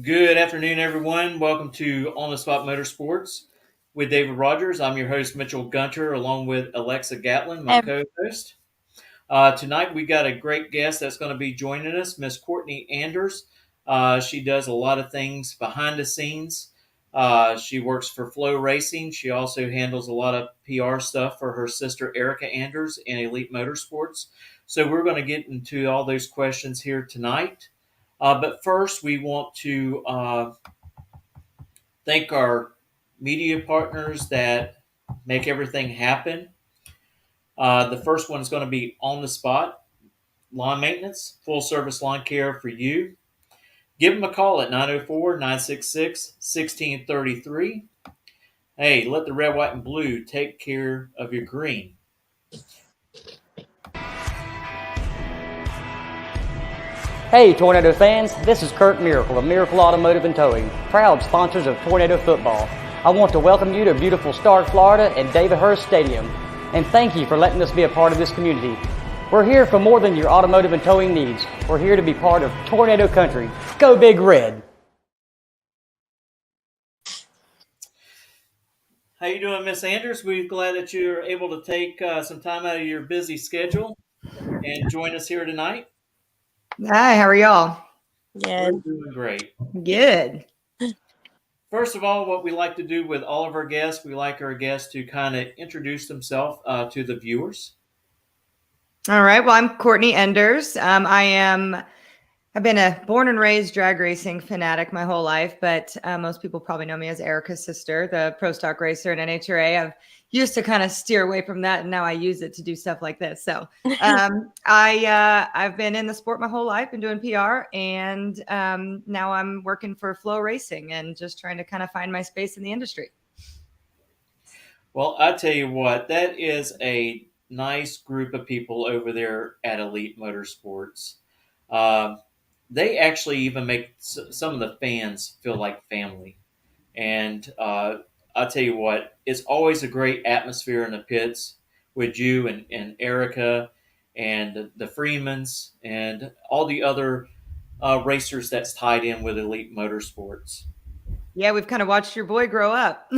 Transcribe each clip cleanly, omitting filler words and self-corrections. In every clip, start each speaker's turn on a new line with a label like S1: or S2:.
S1: Good afternoon, everyone. Welcome to On the Spot Motorsports with David Rogers. I'm your host, Mitchell Gunter, along with Alexa Gatlin, my
S2: Ev-
S1: co host. Tonight, we got a great guest that's going to be joining us, Miss Courtney Enders. She does a lot of things behind the scenes. She works for FLOracing. She also handles a lot of PR stuff for her sister, Erica Anders, in Elite Motorsports. So, we're going to get into all those questions here tonight. But first, we want to thank our media partners that make everything happen. The first one is going to be On the Spot Lawn Maintenance, full service lawn care for you. Give them a call at 904-966-1633. Hey, let the red, white, and blue take care of your green.
S3: Hey, Tornado fans, this is Kurt Miracle of Miracle Automotive and Towing, proud sponsors of Tornado Football. I want to welcome you to beautiful Stark, Florida at David Hurst Stadium, and thank you for letting us be a part of this community. We're here for more than your automotive and towing needs. We're here to be part of Tornado Country. Go Big Red!
S1: How you doing, Miss Anders? We're glad that you're able to take some time out of your busy schedule and join us here tonight.
S4: Hi, how are y'all?
S1: We're
S2: Good.
S1: doing great.
S4: Good.
S1: First of all, what we like to do with all of our guests, we like our guests to kind of introduce themselves to the viewers.
S4: All right. Well, I'm Courtney Enders. I've been a born and raised drag racing fanatic my whole life, but most people probably know me as Erica's sister, the pro stock racer in NHRA. I've used to kind of steer away from that, and now I use it to do stuff like this. So I've been in the sport my whole life and doing PR, and now I'm working for FLOracing and just trying to kind of find my space in the industry.
S1: Well, I tell you what, that is a nice group of people over there at Elite Motorsports. Um, they actually even make some of the fans feel like family. And I'll tell you what, it's always a great atmosphere in the pits with you and Erica and the Freemans and all the other racers that's tied in with Elite Motorsports.
S4: Yeah, we've kind of watched your boy grow up.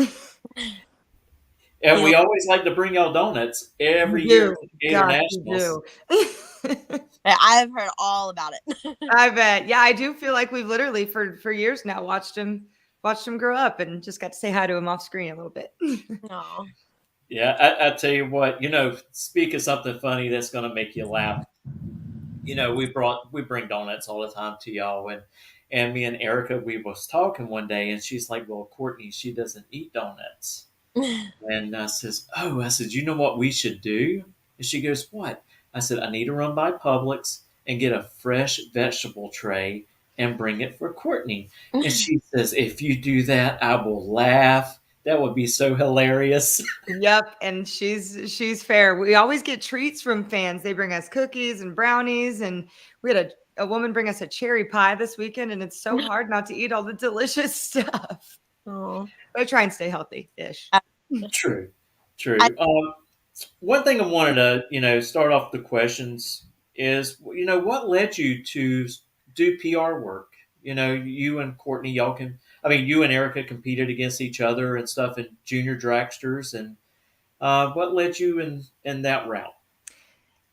S1: And
S2: Yeah.
S1: we always like to bring y'all donuts every
S4: You
S1: year
S4: do.
S1: to the Gator
S4: Gosh, you
S1: Nationals.
S4: do.
S2: I've heard all about it.
S4: I bet. Yeah, I do feel like we've literally for years now watched him grow up and just got to say hi to him off screen a little bit.
S2: No.
S1: Yeah, I tell you what, speak of something funny that's going to make you laugh. We bring donuts all the time to y'all, and me and Erica, we was talking one day, and she's like, "Well, Courtney, she doesn't eat donuts." And I said, you know what we should do? And she goes, what? I said, I need to run by Publix and get a fresh vegetable tray and bring it for Courtney. And she says, if you do that, I will laugh. That would be so hilarious.
S4: Yep, and she's fair. We always get treats from fans. They bring us cookies and brownies, and we had a woman bring us a cherry pie this weekend, and it's so hard not to eat all the delicious stuff.
S2: Oh.
S4: But I try and stay healthy-ish.
S1: True,
S2: I,
S1: true. One thing I wanted to, start off the questions is, what led you to do PR work? You and Courtney, you and Erica competed against each other and stuff in junior dragsters, and what led you in that route?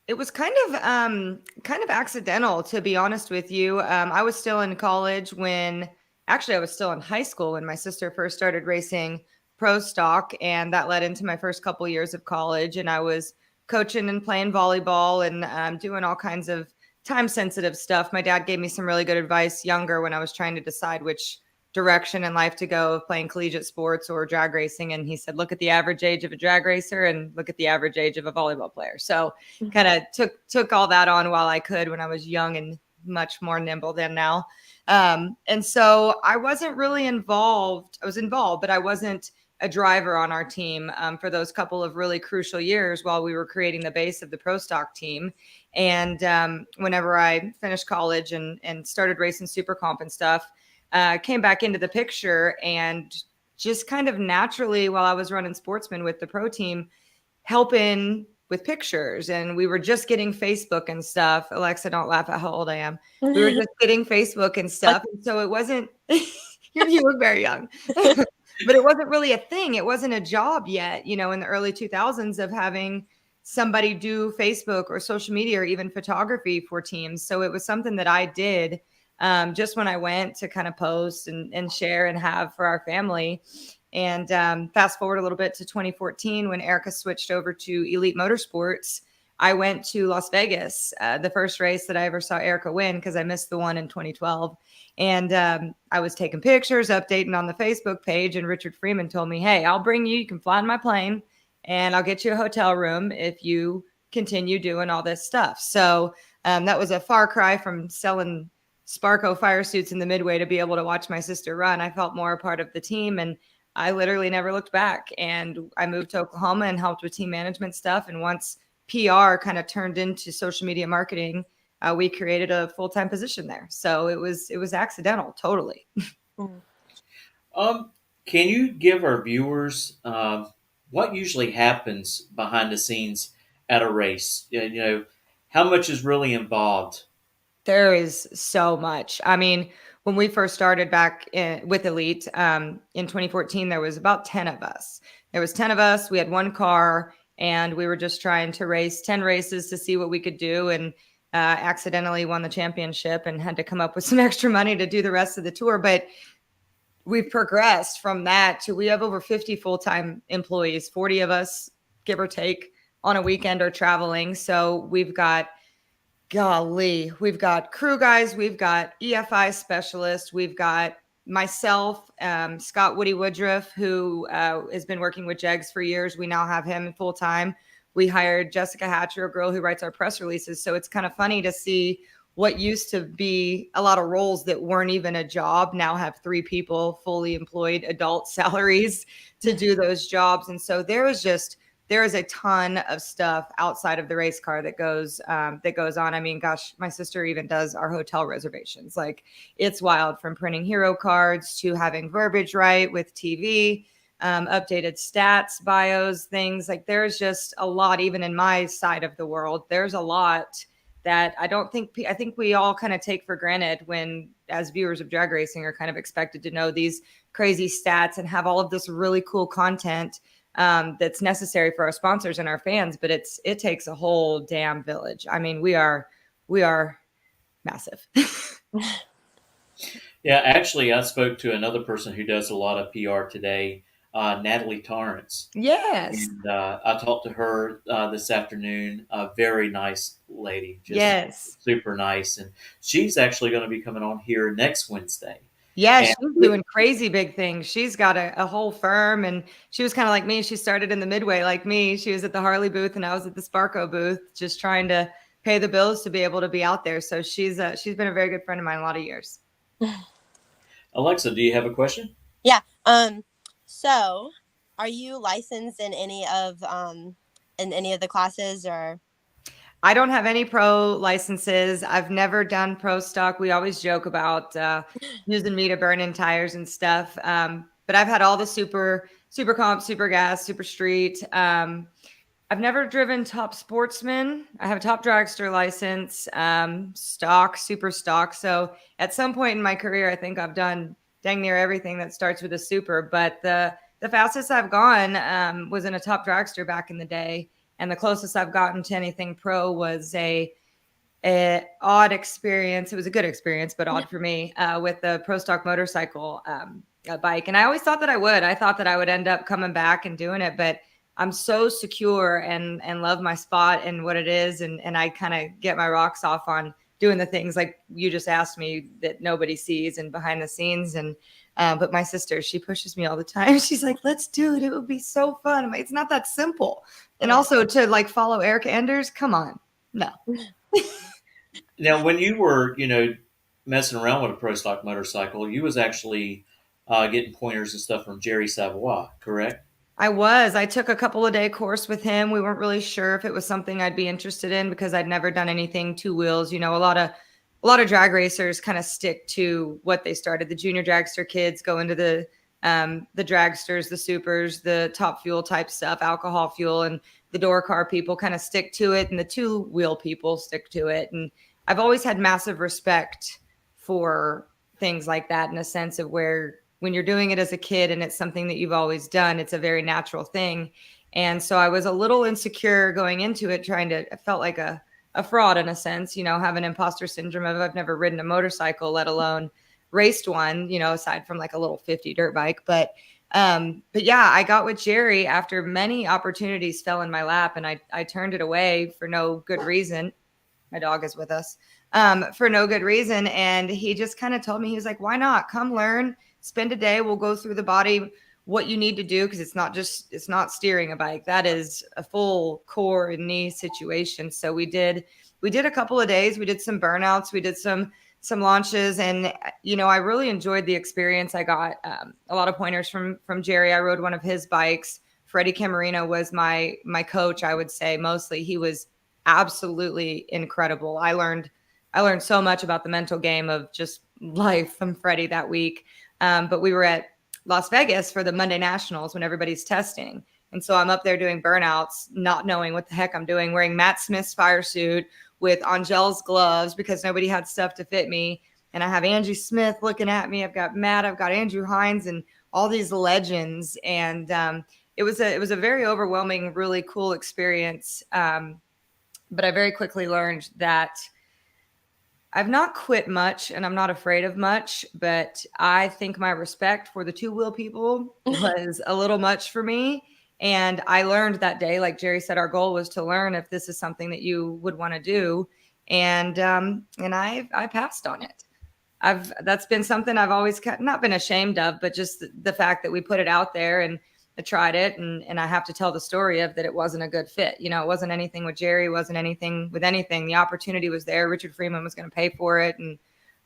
S4: It was kind of accidental, to be honest with you. I was still in college actually I was still in high school when my sister first started racing pro stock, and that led into my first couple years of college. And I was coaching and playing volleyball and doing all kinds of time sensitive stuff. My dad gave me some really good advice younger when I was trying to decide which direction in life to go of playing collegiate sports or drag racing. And he said, look at the average age of a drag racer and look at the average age of a volleyball player. So kind of took all that on while I could when I was young and much more nimble than now. And so I wasn't really involved. I was involved, but I wasn't a driver on our team for those couple of really crucial years while we were creating the base of the pro stock team. And whenever I finished college and started racing super comp and stuff, came back into the picture, and just kind of naturally while I was running Sportsman with the pro team, helping with pictures. And we were just getting Facebook and stuff. Alexa, don't laugh at how old I am. We were just getting Facebook and stuff. And so it wasn't You look very young. But it wasn't really a thing. It wasn't a job yet, in the early 2000s of having somebody do Facebook or social media or even photography for teams. So it was something that I did just when I went to kind of post and share and have for our family. And fast forward a little bit to 2014 when Erica switched over to Elite Motorsports. I went to Las Vegas, the first race that I ever saw Erica win because I missed the one in 2012. And I was taking pictures, updating on the Facebook page, and Richard Freeman told me, hey, I'll bring you. You can fly in my plane, and I'll get you a hotel room if you continue doing all this stuff. So that was a far cry from selling Sparco fire suits in the Midway to be able to watch my sister run. I felt more a part of the team, and I literally never looked back. And I moved to Oklahoma and helped with team management stuff. And once PR kind of turned into social media marketing, we created a full-time position there. So it was accidental, totally.
S1: Can you give our viewers what usually happens behind the scenes at a race? How much is really involved?
S4: There is so much. I mean, when we first started back with Elite in 2014, there was about 10 of us. There was 10 of us. We had one car, and we were just trying to race 10 races to see what we could do. And accidentally won the championship and had to come up with some extra money to do the rest of the tour. But we've progressed from that to we have over 50 full-time employees, 40 of us, give or take, on a weekend are traveling. So we've got crew guys, we've got EFI specialists, we've got myself, Scott Woody Woodruff, who has been working with Jegs for years. We now have him full time. We hired Jessica Hatcher, a girl who writes our press releases. So it's kind of funny to see what used to be a lot of roles that weren't even a job now have 3 people fully employed adult salaries to do those jobs. And so there is a ton of stuff outside of the race car that goes on. I mean, gosh, my sister even does our hotel reservations. Like, it's wild, from printing hero cards to having verbiage right with TV, updated stats, bios, things. Like, there's just a lot, even in my side of the world, there's a lot that I think we all kind of take for granted when, as viewers of drag racing, are kind of expected to know these crazy stats and have all of this really cool content that's necessary for our sponsors and our fans. But it takes a whole damn village. I mean, we are massive.
S1: Yeah, actually, I spoke to another person who does a lot of PR today, Natalie Torrance.
S4: Yes.
S1: And I talked to her this afternoon. A very nice lady. Just
S4: yes.
S1: Super nice. And she's actually going to be coming on here next Wednesday.
S4: Yeah, she's doing crazy big things. She's got a whole firm, and she was kind of like me. She started in the Midway like me. She was at the Harley booth, and I was at the Sparco booth, just trying to pay the bills to be able to be out there. So she's been a very good friend of mine a lot of years.
S1: Alexa, do you have a question?
S2: Yeah. So are you licensed in any of the classes, or?
S4: I don't have any pro licenses. I've never done pro stock. We always joke about using me to burn in tires and stuff. But I've had all the super comp, super gas, super street. I've never driven top sportsman. I have a top dragster license, stock, super stock. So at some point in my career, I think I've done dang near everything that starts with a super. But the fastest I've gone was in a top dragster back in the day. And the closest I've gotten to anything pro was a odd experience. It was a good experience, but odd for me, with the pro stock motorcycle bike. And I always thought that I would. I thought that I would end up coming back and doing it, but I'm so secure and love my spot and what it is. And I kind of get my rocks off on doing the things like you just asked me that nobody sees and behind the scenes. And but my sister, she pushes me all the time. She's like, let's do it. It would be so fun. I'm like, it's not that simple. And also to like follow Courtney Enders, come on. No.
S1: Now, when you were, messing around with a pro stock motorcycle, you was actually getting pointers and stuff from Jerry Savoy, correct?
S4: I took a couple of day course with him. We weren't really sure if it was something I'd be interested in because I'd never done anything 2 wheels. A lot of drag racers kind of stick to what they started. The junior dragster kids go into the dragsters, the supers, the top fuel type stuff, alcohol fuel, and the door car people kind of stick to it, and the 2 wheel people stick to it. And I've always had massive respect for things like that, in a sense of where when you're doing it as a kid and it's something that you've always done, it's a very natural thing. And so I was a little insecure going into it, I felt like a fraud in a sense, having imposter syndrome of I've never ridden a motorcycle, let alone raced one, aside from like a little 50 dirt bike. But yeah, I got with Jerry after many opportunities fell in my lap, and I turned it away for no good reason. My dog is with us, for no good reason. And he just kind of told me, he was like, why not come learn, spend a day. We'll go through the body, what you need to do. Cause it's not steering a bike. That is a full core and knee situation. So we did a couple of days. We did some burnouts. We did some launches, and I really enjoyed the experience. I got a lot of pointers from Jerry. I rode one of his bikes. Freddie Camarino was my coach. I would say mostly. He was absolutely incredible. I learned so much about the mental game of just life from Freddie that week. But we were at Las Vegas for the Monday Nationals when everybody's testing. And so I'm up there doing burnouts, not knowing what the heck I'm doing, wearing Matt Smith's fire suit with Angel's gloves because nobody had stuff to fit me. And I have Angie Smith looking at me. I've got Matt, I've got Andrew Hines and all these legends. And it was a very overwhelming, really cool experience. But I very quickly learned that I've not quit much and I'm not afraid of much, but I think my respect for the two-wheel people was a little much for me. And I learned that day, like Jerry said, our goal was to learn if this is something that you would want to do. And I passed on it. That's been something I've always not been ashamed of, but just the fact that we put it out there and I tried it, and I have to tell the story of that it wasn't a good fit. It wasn't anything with Jerry, wasn't anything with anything. The opportunity was there. Richard Freeman was going to pay for it, and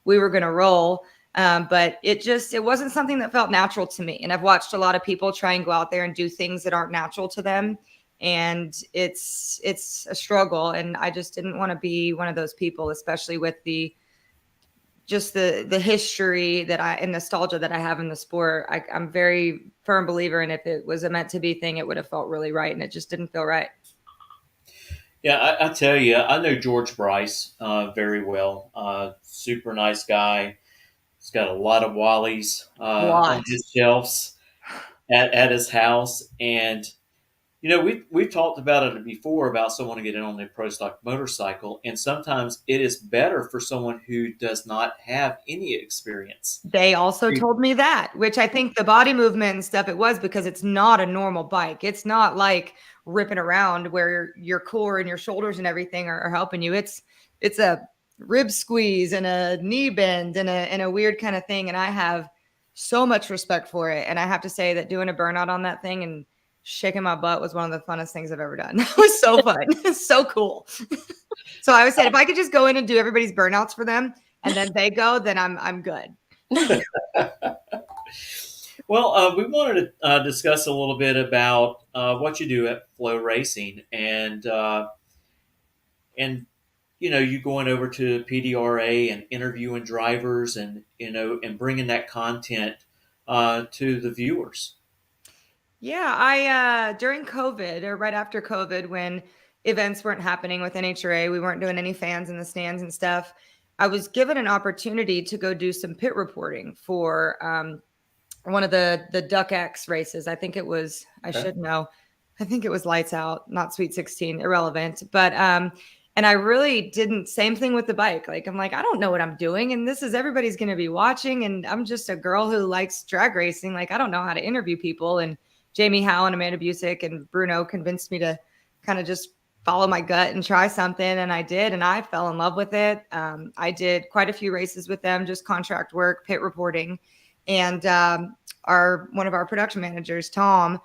S4: we were going to roll. But it wasn't something that felt natural to me. And I've watched a lot of people try and go out there and do things that aren't natural to them. And it's a struggle. And I just didn't want to be one of those people, especially with the history and nostalgia that I have in the sport. I'm very firm believer in if it was a meant to be thing, it would have felt really right. And it just didn't feel right.
S1: Yeah, I tell you, I know George Bryce very well. Super nice guy. He's got a lot of Wallies on his shelves at his house. And we've talked about it before about someone getting on a pro stock motorcycle, and sometimes it is better for someone who does not have any experience.
S4: They also told me that, which I think the body movement and stuff, it was because it's not a normal bike. It's not like ripping around where your core and your shoulders and everything are helping you. It's a rib squeeze and a knee bend and a weird kind of thing. And I have so much respect for it. And I have to say that doing a burnout on that thing and shaking my butt was one of the funnest things I've ever done. It was so fun. It's so cool. So I always said, if I could just go in and do everybody's burnouts for them and then they go, then I'm good.
S1: Well, we wanted to discuss a little bit about what you do at FLOracing and you going over to PDRA and interviewing drivers and bringing that content to the viewers.
S4: Yeah, I during COVID or right after COVID, when events weren't happening with NHRA, we weren't doing any fans in the stands and stuff. I was given an opportunity to go do some pit reporting for one of the Duck X races. I think it was, I should know. I think it was Lights Out, not Sweet 16, irrelevant. But and I really didn't, same thing with the bike. Like, I'm like, I don't know what I'm doing. And everybody's going to be watching. And I'm just a girl who likes drag racing. Like, I don't know how to interview people. And Jamie Howe and Amanda Busick and Bruno convinced me to kind of just follow my gut and try something. And I did, and I fell in love with it. I did quite a few races with them, just contract work, pit reporting. And one of our production managers, Tom,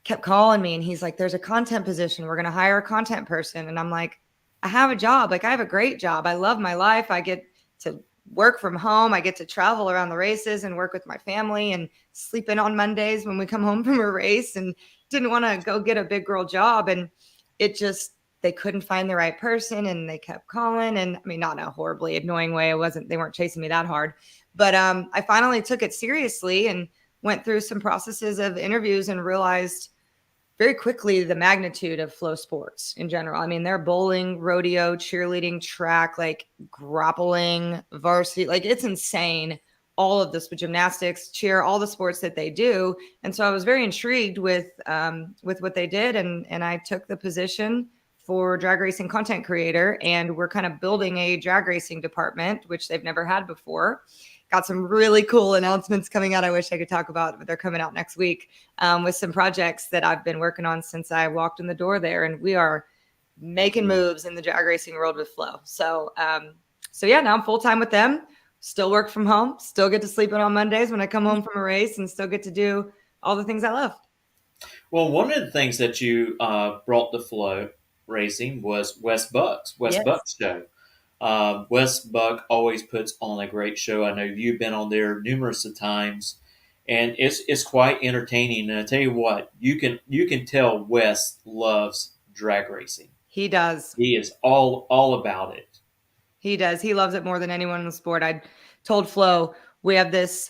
S4: kept calling me and he's like, there's a content position. We're going to hire a content person. And I'm like, I have a job. Like, I have a great job. I love my life. I get to work from home. I get to travel around the races and work with my family and sleep in on Mondays when we come home from a race, and didn't want to go get a big girl job. And they couldn't find the right person and they kept calling. And I mean, not in a horribly annoying way. They weren't chasing me that hard, but I finally took it seriously and went through some processes of interviews and realized very quickly the magnitude of flow sports in general. I mean, they're bowling, rodeo, cheerleading, track, like grappling, varsity, like it's insane all of this with gymnastics, cheer, all the sports that they do. And so I was very intrigued with what they did. And I took the position for drag racing content creator. And we're kind of building a drag racing department, which they've never had before. Got some really cool announcements coming out. I wish I could talk about, but they're coming out next week with some projects that I've been working on since I walked in the door there. And we are making moves in the drag racing world with Flo. So yeah, now I'm full-time with them. Still work from home, still get to sleep in on Mondays when I come home from a race, and still get to do all the things I love.
S1: Well, one of the things that you brought to Flow Racing was Wes Buck's show. Wes Buck always puts on a great show. I know you've been on there numerous of times, and it's quite entertaining. And I tell you what, you can tell Wes loves drag racing.
S4: He does.
S1: He is all about it.
S4: He does. He loves it more than anyone in the sport. I told Flo we have this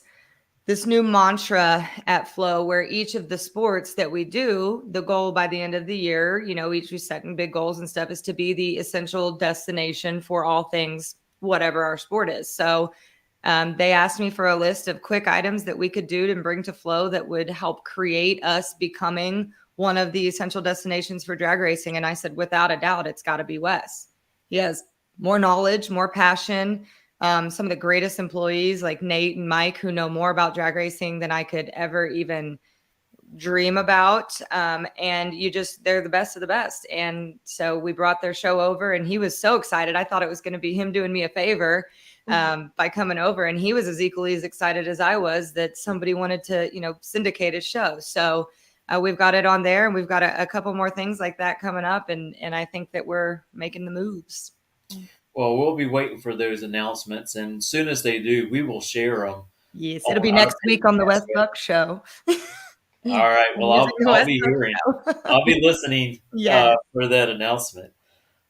S4: new mantra at Flow where each of the sports that we do, the goal by the end of the year, each we setting big goals and stuff, is to be the essential destination for all things, whatever our sport is. So they asked me for a list of quick items that we could do to bring to Flow that would help create us becoming one of the essential destinations for drag racing. And I said, without a doubt, it's got to be Wes. He has more knowledge, more passion. Some of the greatest employees like Nate and Mike who know more about drag racing than I could ever even dream about. And they're the best of the best. And so we brought their show over and he was so excited. I thought it was going to be him doing me a favor by coming over. And he was as equally as excited as I was that somebody wanted to, syndicate his show. So we've got it on there and we've got a couple more things like that coming up. And I think that we're making the moves.
S1: Well, we'll be waiting for those announcements, and as soon as they do, we will share them.
S4: Yes, it'll be next week on the Wes Buck show.
S1: All right. Well, I'll be hearing. I'll be listening for that announcement.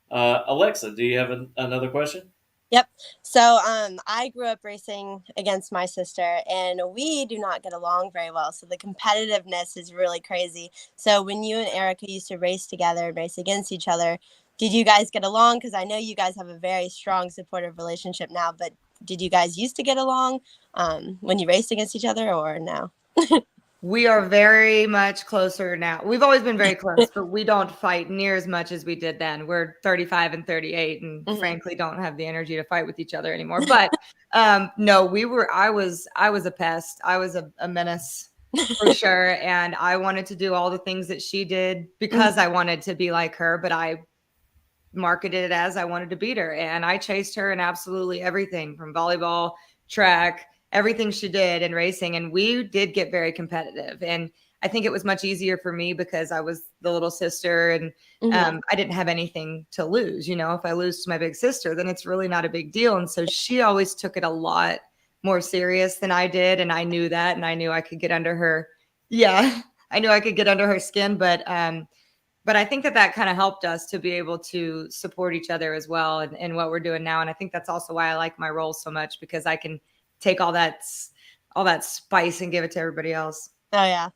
S1: Alexa, do you have another question?
S2: Yep. So I grew up racing against my sister, and we do not get along very well. So the competitiveness is really crazy. So when you and Erica used to race together and race against each other, did you guys get along? Because I know you guys have a very strong, supportive relationship now, but did you guys used to get along when you raced against each other or no?
S4: We are very much closer now. We've always been very close, but we don't fight near as much as we did then. We're 35 and 38 and frankly don't have the energy to fight with each other anymore. But no, I was a pest. I was a menace for sure. And I wanted to do all the things that she did because I wanted to be like her, but I marketed it as I wanted to beat her. And I chased her in absolutely everything from volleyball, track, everything she did in racing. And we did get very competitive. And I think it was much easier for me because I was the little sister and I didn't have anything to lose. If I lose to my big sister, then it's really not a big deal. And so she always took it a lot more serious than I did. And I knew that, and I knew I could get under her. Yeah, I knew I could get under her skin, but I think that kind of helped us to be able to support each other as well in what we're doing now. And I think that's also why I like my role so much, because I can take all that spice and give it to everybody else.
S2: Oh, yeah.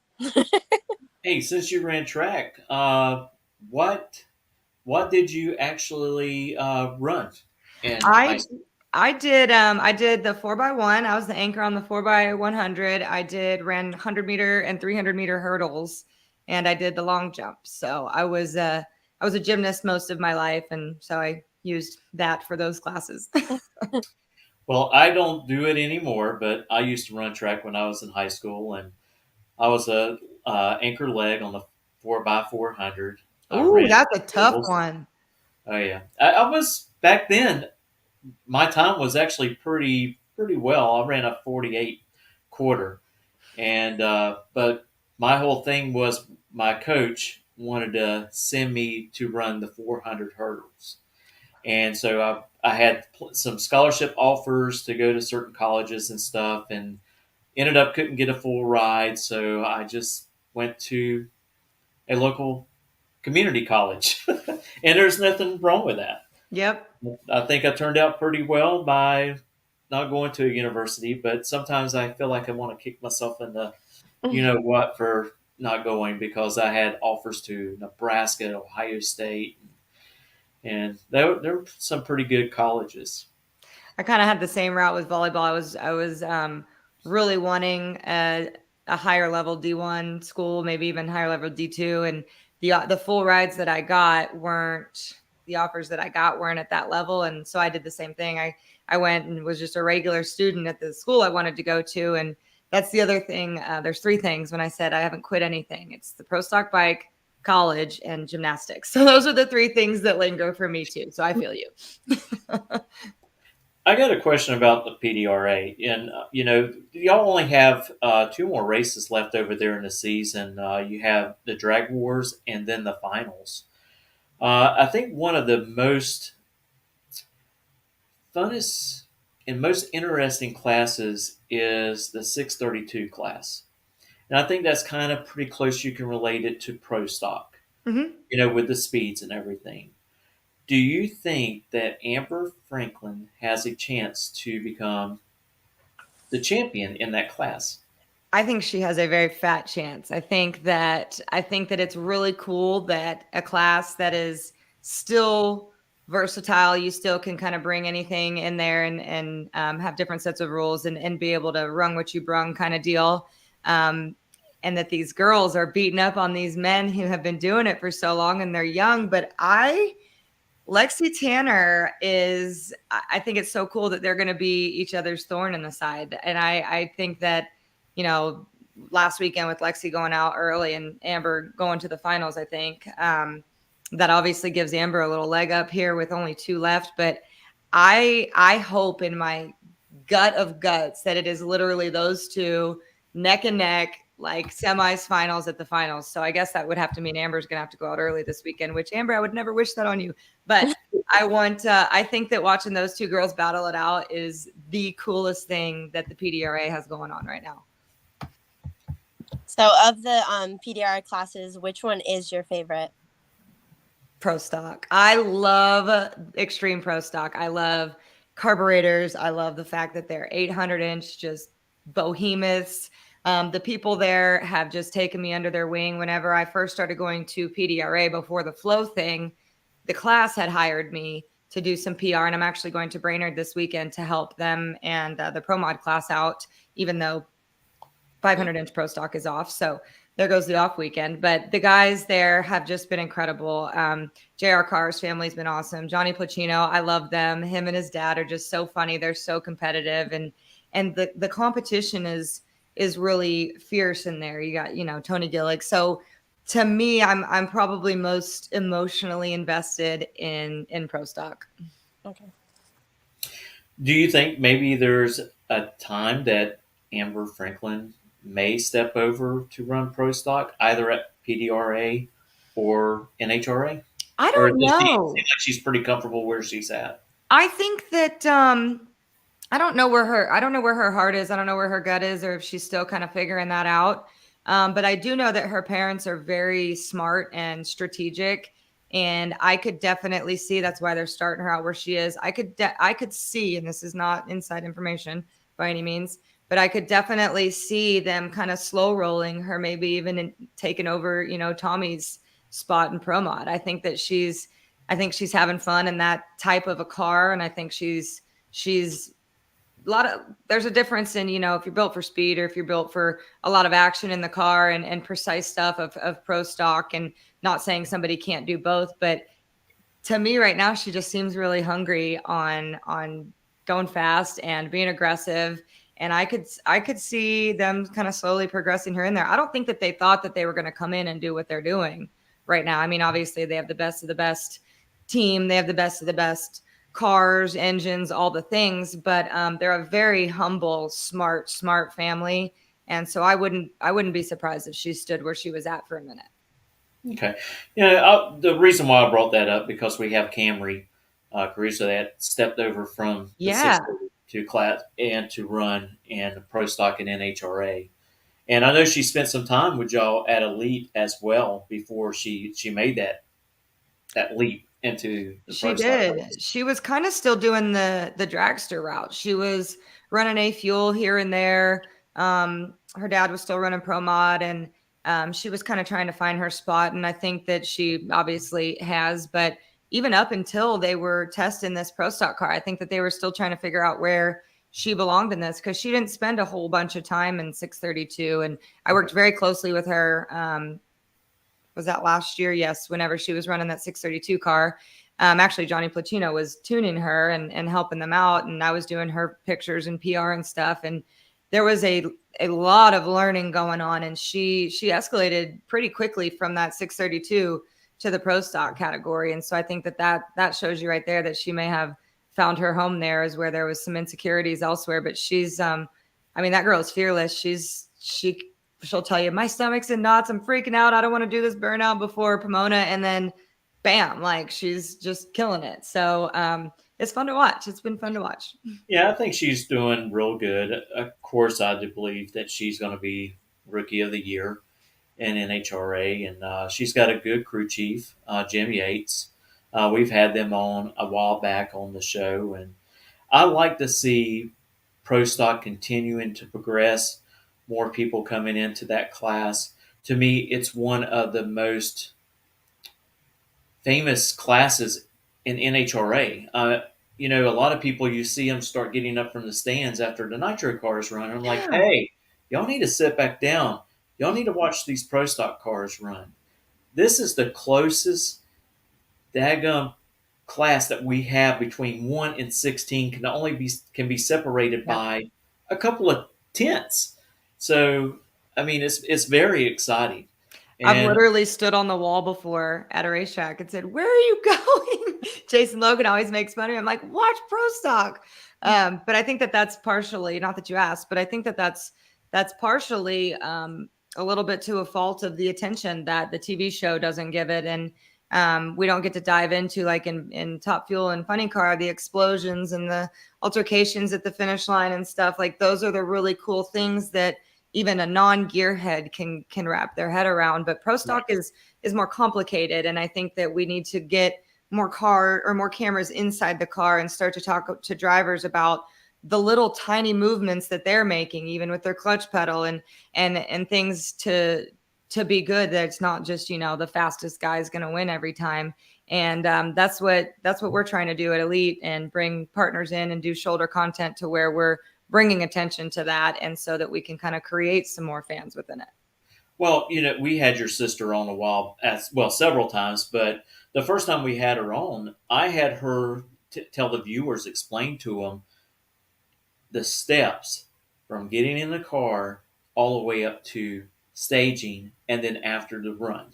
S1: Hey, since you ran track, what did you actually run?
S4: I did the 4x1. I was the anchor on the 4x100. I ran 100-meter and 300-meter hurdles. And I did the long jump. So I was a gymnast most of my life. And so I used that for those classes.
S1: Well, I don't do it anymore, but I used to run track when I was in high school. And I was a anchor leg on the 4x400.
S4: Ooh, that's a tough one.
S1: Oh, yeah. I was, back then, my time was actually pretty well. I ran a 48 quarter. And, but my whole thing was my coach wanted to send me to run the 400 hurdles. And so I had some scholarship offers to go to certain colleges and stuff, and ended up couldn't get a full ride. So I just went to a local community college, and there's nothing wrong with that.
S4: Yep.
S1: I think I turned out pretty well by not going to a university, but sometimes I feel like I want to kick myself in the what for not going, because I had offers to Nebraska, Ohio State, and there were some pretty good colleges.
S4: I kind of had the same route with volleyball. I was really wanting a higher level D1 school, maybe even higher level D2. And the full rides that I got weren't the offers that I got weren't at that level. And so I did the same thing. I went and was just a regular student at the school I wanted to go to. And that's the other thing. There's three things when I said I haven't quit anything. It's the pro stock bike, college, and gymnastics. So those are the three things that linger for me too. So I feel you.
S1: I got a question about the PDRA, and y'all only have two more races left over there in the season. You have the Drag Wars and then the finals. I think one of the most funnest and most interesting classes is the 632 class, and I think that's kind of pretty close. You can relate it to pro stock,
S4: Mm-hmm.
S1: with the speeds and everything. Do you think that Amber Franklin has a chance to become the champion in that class?
S4: I think she has a very fat chance. I think that it's really cool that a class that is still versatile, you still can kind of bring anything in there and have different sets of rules and be able to rung what you brung kind of deal. And that these girls are beating up on these men who have been doing it for so long and they're young. But Lexi Tanner I think it's so cool that they're going to be each other's thorn in the side. And I think that, last weekend with Lexi going out early and Amber going to the finals, I think that obviously gives Amber a little leg up here with only two left. But I hope in my gut of guts that it is literally those two neck and neck, like semis, finals at the finals. So I guess that would have to mean Amber's going to have to go out early this weekend, which Amber, I would never wish that on you. But I think that watching those two girls battle it out is the coolest thing that the PDRA has going on right now.
S2: So of the PDRA classes, which one is your favorite?
S4: Pro stock. I love extreme pro stock. I love carburetors. I love the fact that they're 800-inch, just behemoths. The people there have just taken me under their wing. Whenever I first started going to PDRA before the Flow thing, the class had hired me to do some PR, and I'm actually going to Brainerd this weekend to help them and the Pro Mod class out, even though 500-inch pro stock is off. So there goes the off weekend. But the guys there have just been incredible. JR Carr's family's been awesome. Johnny Placino, I love them. Him and his dad are just so funny. They're so competitive. And the competition is really fierce in there. You got, Tony Gillick. So to me, I'm probably most emotionally invested in pro stock.
S2: Okay.
S1: Do you think maybe there's a time that Amber Franklin may step over to run pro stock, either at PDRA or NHRA?
S4: I
S1: Or
S4: don't
S1: does she
S4: know.
S1: seem like she's pretty comfortable where she's at?
S4: I think that I don't know where her heart is. I don't know where her gut is, or if she's still kind of figuring that out. But I do know that her parents are very smart and strategic, and I could definitely see that's why they're starting her out where she is. I could see, and this is not inside information by any means, but I could definitely see them kind of slow rolling her, maybe even taking over, Tommy's spot in Pro Mod. I think she's having fun in that type of a car, and I think she's there's a difference in, if you're built for speed or if you're built for a lot of action in the car and precise stuff of pro stock, and not saying somebody can't do both. But to me right now, she just seems really hungry on going fast and being aggressive. And I could see them kind of slowly progressing her in there. I don't think that they thought that they were going to come in and do what they're doing right now. I mean, obviously they have the best of the best team. They have the best of the best cars, engines, all the things, but they're a very humble, smart family. And so I wouldn't be surprised if she stood where she was at for a minute.
S1: Okay. The reason why I brought that up, because we have Camry Caruso that stepped over from the 632 class and to run in pro stock and NHRA. And I know she spent some time with y'all at Elite as well before she made that leap into the
S4: She
S1: pro stock
S4: did.
S1: class.
S4: She was kind of still doing the dragster route. She was running A fuel here and there. Her dad was still running Pro Mod, and she was kind of trying to find her spot. And I think that she obviously has, but even up until they were testing this pro stock car, I think that they were still trying to figure out where she belonged in this, because she didn't spend a whole bunch of time in 632. And I worked very closely with her. Was that last year? Yes, whenever she was running that 632 car. Actually, Johnny Placino was tuning her and helping them out, and I was doing her pictures and PR and stuff. And there was a lot of learning going on, and she escalated pretty quickly from that 632 to the pro stock category. And so I think that shows you right there that she may have found her home there, is where there was some insecurities elsewhere. But she's I mean, that girl is fearless. She'll tell you, my stomach's in knots, I'm freaking out, I don't want to do this burnout before Pomona, and then bam, like she's just killing it. So it's fun to watch. It's been fun to watch.
S1: Yeah, I think she's doing real good. Of course, I do believe that she's going to be Rookie of the Year in NHRA, and she's got a good crew chief, Jim Yates. We've had them on a while back on the show, and I like to see pro stock continuing to progress, more people coming into that class. To me, it's one of the most famous classes in NHRA. A lot of people, you see them start getting up from the stands after the nitro cars run. I'm like,
S4: Yeah.
S1: hey, y'all need to sit back down. Y'all need to watch these pro stock cars run. This is the closest daggum class that we have between 1 and 16 can be separated
S4: Yeah.
S1: by a couple of tenths. So I mean, it's very exciting.
S4: I've
S1: And
S4: literally stood on the wall before at a racetrack and said, "Where are you going?" Jason Logan always makes fun of me. I'm like, "Watch pro stock." But I think that's partially, not that you asked, but I think that's partially a little bit to a fault of the attention that the TV show doesn't give it. And we don't get to dive into, like in Top Fuel and Funny Car, the explosions and the altercations at the finish line and stuff. Like, those are the really cool things that even a non-gearhead can wrap their head around. But pro stock is more complicated, and I think that we need to get more cameras inside the car and start to talk to drivers about the little tiny movements that they're making, even with their clutch pedal and things to be good. That it's not just, the fastest guy is going to win every time. And that's what we're trying to do at Elite, and bring partners in and do shoulder content to where we're bringing attention to that, and so that we can kind of create some more fans within it.
S1: well, we had your sister on a while, as well, several times, but the first time we had her on, I had her tell the viewers, explain to them the steps from getting in the car all the way up to staging and then after the run.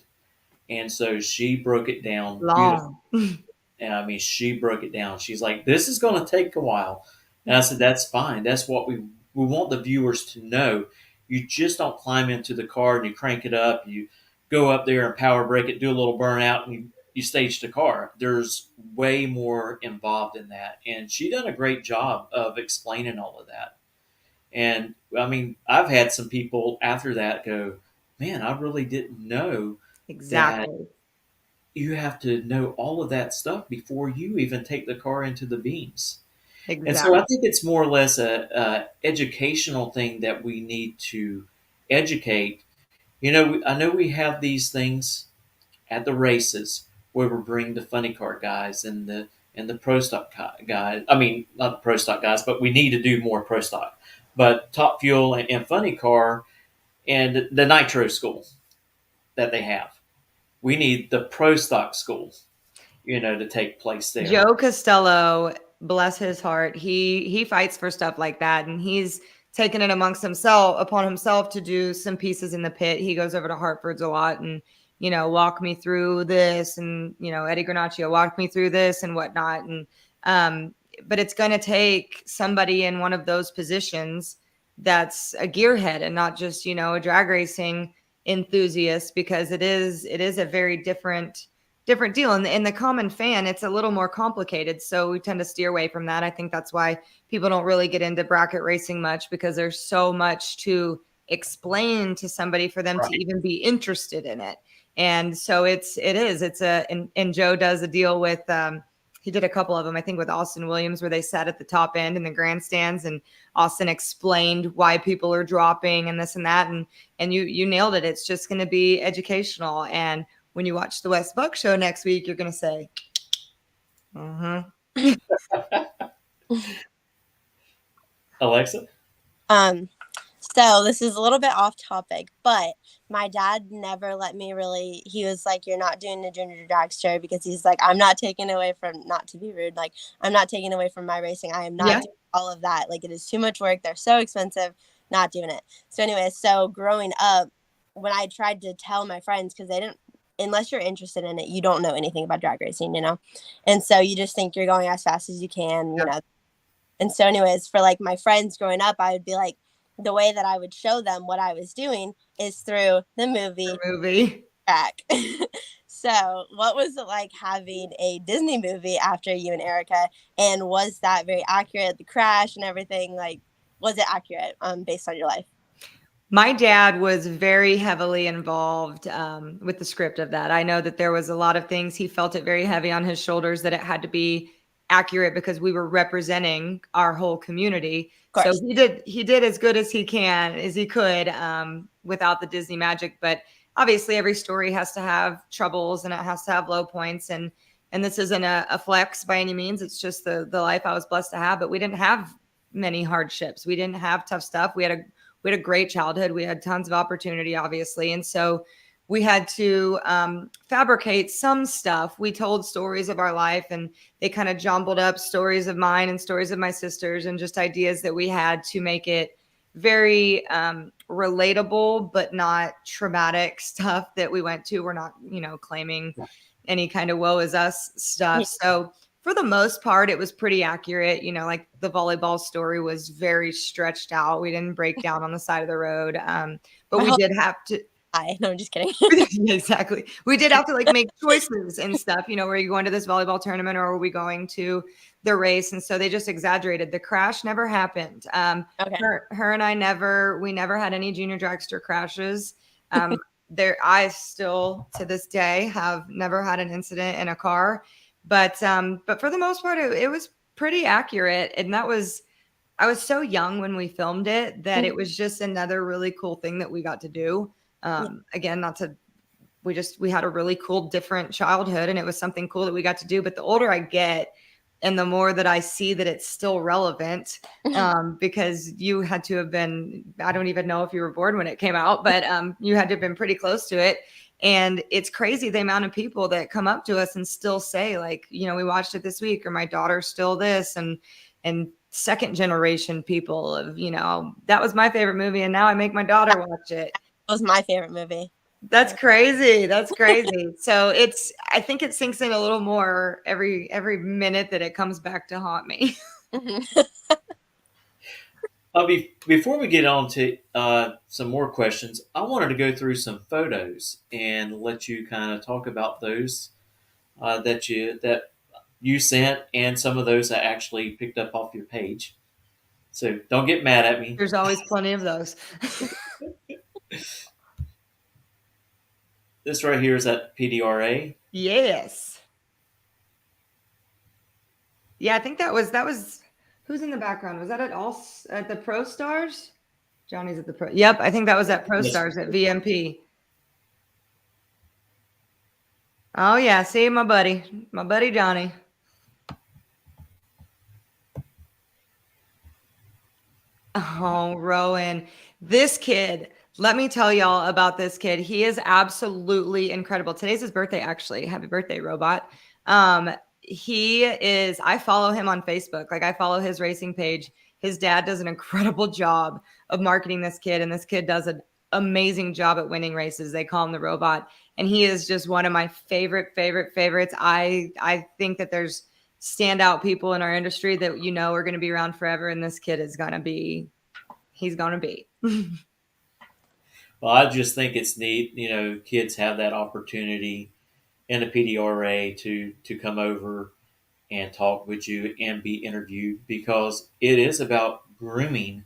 S1: And so she broke it down beautifully.
S4: Long.
S1: And I mean, she broke it down. She's like, this is going to take a while. And I said, that's fine. That's what we want the viewers to know. You just don't climb into the car and you crank it up. You go up there and power brake it, do a little burnout, and you stage the car. There's way more involved in that. And she done a great job of explaining all of that. And I mean, I've had some people after that go, man, I really didn't know that
S4: Exactly.
S1: you have to know all of that stuff before you even take the car into the beams. And so I
S4: Exactly.
S1: think it's more or less a educational thing that we need to educate. I know we have these things at the races where we bring the funny car guys and the pro stock guys. I mean, not the pro stock guys, but we need to do more pro stock. But Top Fuel and Funny Car and the Nitro School that they have, we need the pro stock school, to take place there.
S4: Joe Costello, bless his heart, he fights for stuff like that, and he's taken it upon himself to do some pieces in the pit. He goes over to Hartford's a lot, and walk me through this, and Eddie Granaccio walked me through this and whatnot. And but it's going to take somebody in one of those positions that's a gearhead and not just a drag racing enthusiast, because it is a very different deal. And in the common fan, it's a little more complicated. So we tend to steer away from that. I think that's why people don't really get into bracket racing much, because there's so much to explain to somebody for them to
S1: Right.
S4: even be interested in it. And so and Joe does a deal with, he did a couple of them, I think with Austin Williams, where they sat at the top end in the grandstands, and Austin explained why people are dropping and this and that. And you nailed it. It's just going to be educational. And when you watch the Wes Buck show next week, you're going to say,
S1: Alexa?
S2: Um, so this is a little bit off topic, but my dad never let me really. He was like, "You're not doing the junior dragster," because he's like, "I'm not taking away from." Not to be rude, like I'm not taking away from my racing. I am not
S4: Yeah.
S2: doing all of that. Like it is too much work. They're so expensive. Not doing it. So anyway, so growing up, when I tried to tell my friends, because they didn't. Unless you're interested in it, you don't know anything about drag racing, you know? And so you just think you're going as fast as you can, you know? And so, anyways, for like my friends growing up, I would be like, the way that I would show them what I was doing is through the movie
S4: Movie.
S2: track. So, what was it like having a Disney movie after you and Erica? And was that very accurate? The crash and everything, like, was it accurate based on your life?
S4: My dad was very heavily involved with the script of that. I know that there was a lot of things. He felt it very heavy on his shoulders that it had to be accurate because we were representing our whole community.
S2: Of
S4: So
S2: course.
S4: he did as good as he could without the Disney magic. But obviously, every story has to have troubles and it has to have low points. And this isn't a flex by any means. It's just the life I was blessed to have. But we didn't have many hardships. We didn't have tough stuff. We had a great childhood. We had tons of opportunity, obviously. And so we had to fabricate some stuff. We told stories of our life and they kind of jumbled up stories of mine and stories of my sisters and just ideas that we had to make it very relatable, but not traumatic stuff that we went to. We're not, claiming any kind of woe is us stuff. So for the most part, it was pretty accurate. Like the volleyball story was very stretched out. We didn't break down on the side of the road. But we did have to.
S2: No, I'm just kidding.
S4: Exactly. We did have to make choices and stuff, were you going to this volleyball tournament or are we going to the race? And so they just exaggerated. The crash never happened.
S2: Okay.
S4: Her and I we never had any junior dragster crashes. I still to this day have never had an incident in a car. But for the most part, it was pretty accurate. And I was so young when we filmed it that it was just another really cool thing that we got to do. Again, we had a really cool, different childhood and it was something cool that we got to do. But the older I get and the more that I see that it's still relevant, because you had to have been, I don't even know if you were born when it came out, but you had to have been pretty close to it. And it's crazy the amount of people that come up to us and still say we watched it this week or my daughter's still this and second generation people of, that was my favorite movie. And now I make my daughter watch it.
S2: That was my favorite movie.
S4: That's crazy. That's crazy. So I think it sinks in a little more every minute that it comes back to haunt me.
S1: Before we get on to some more questions, I wanted to go through some photos and let you kind of talk about those that you sent and some of those I actually picked up off your page. So don't get mad at me.
S4: There's always plenty of those.
S1: This right here is at PDRA.
S4: Yes. Yeah, I think that was who's in the background? Was that at the Pro Stars? Johnny's at the Pro. Yep, I think that was at Pro Stars at VMP. Oh yeah, see my buddy Johnny. Oh, Rowan, this kid. Let me tell y'all about this kid. He is absolutely incredible. Today's his birthday, actually. Happy birthday, robot. I follow him on Facebook. I follow his racing page. His dad does an incredible job of marketing this kid, and this kid does an amazing job at winning races. They call him the robot, and he is just one of my favorites. I think that there's standout people in our industry that are going to be around forever, and this kid is going to be. He's going to be.
S1: Well, I just think it's neat. Kids have that opportunity in a PDRA to come over and talk with you and be interviewed because it is about grooming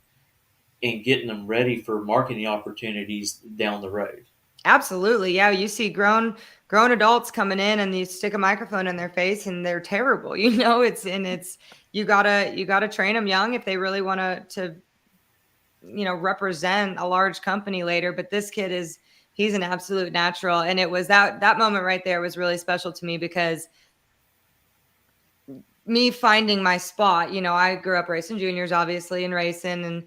S1: and getting them ready for marketing opportunities down the road.
S4: Absolutely. Yeah. You see grown adults coming in and you stick a microphone in their face and they're terrible. You gotta train them young if they really want to represent a large company later. But this kid he's an absolute natural. And it was that moment right there was really special to me because me finding my spot. I grew up racing juniors, obviously, and racing. And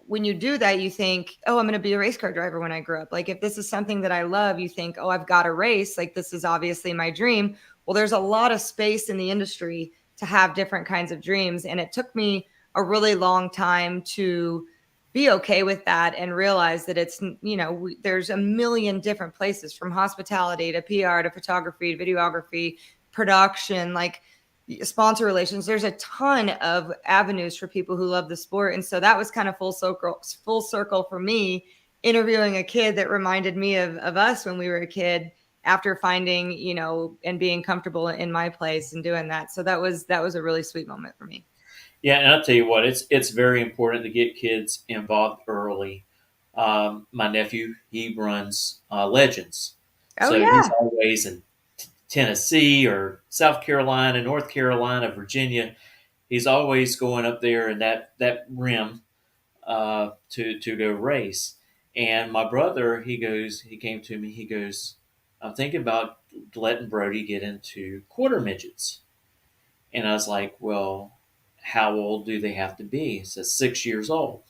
S4: when you do that, you think, oh, I'm going to be a race car driver when I grow up. Like, if this is something that I love, you think, oh, I've got to race. Like, this is obviously my dream. Well, there's a lot of space in the industry to have different kinds of dreams. And it took me a really long time to be okay with that and realize that it's, there's a million different places, from hospitality to PR to photography to videography, production, like sponsor relations. There's a ton of avenues for people who love the sport. And so that was kind of full circle for me, interviewing a kid that reminded me of us when we were a kid, after finding, and being comfortable in my place and doing that. So that was a really sweet moment for me.
S1: Yeah, and I'll tell you what, it's very important to get kids involved early. My nephew, he runs Legends,
S4: Oh
S1: so he's
S4: yeah.
S1: always in Tennessee or South Carolina, North Carolina, Virginia. He's always going up there in that rim to go race. And my brother, he came to me, he goes, I'm thinking about letting Brody get into quarter midgets. And I was like, well, how old do they have to be? He says 6 years old.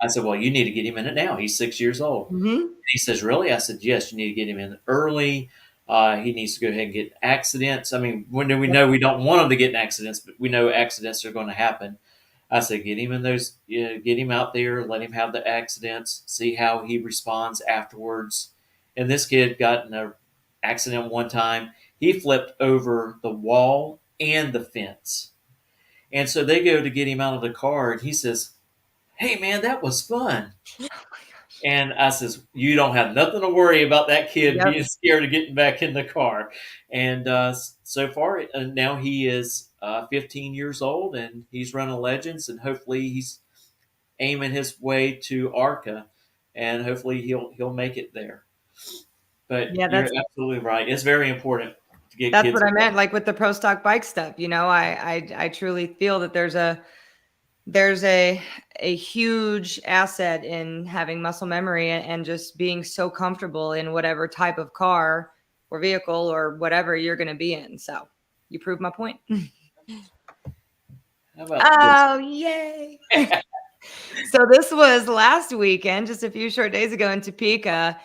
S1: I said, well, you need to get him in it now. He's 6 years old.
S4: Mm-hmm.
S1: He says, really? I said, yes, you need to get him in early. He needs to go ahead and get accidents. I mean, when do we know we don't want him to get in accidents, but we know accidents are going to happen. I said, get him in those, get him out there, let him have the accidents, see how he responds afterwards. And this kid got in an accident one time. He flipped over the wall and the fence. And so they go to get him out of the car, and he says, hey, man, that was fun. And I says, you don't have nothing to worry about that kid being scared of getting back in the car. And so far, now he is 15 years old, and he's running Legends, and hopefully he's aiming his way to ARCA, and hopefully he'll make it there. But
S4: Yeah,
S1: you're absolutely right. It's very important to get
S4: that's
S1: kids
S4: what I meant.
S1: involved.
S4: Like with the pro stock bike stuff, I truly feel that there's a huge asset in having muscle memory and just being so comfortable in whatever type of car or vehicle or whatever you're going to be in. So you proved my point.
S1: How about
S4: Oh, yay. So this was last weekend, just a few short days ago in Topeka.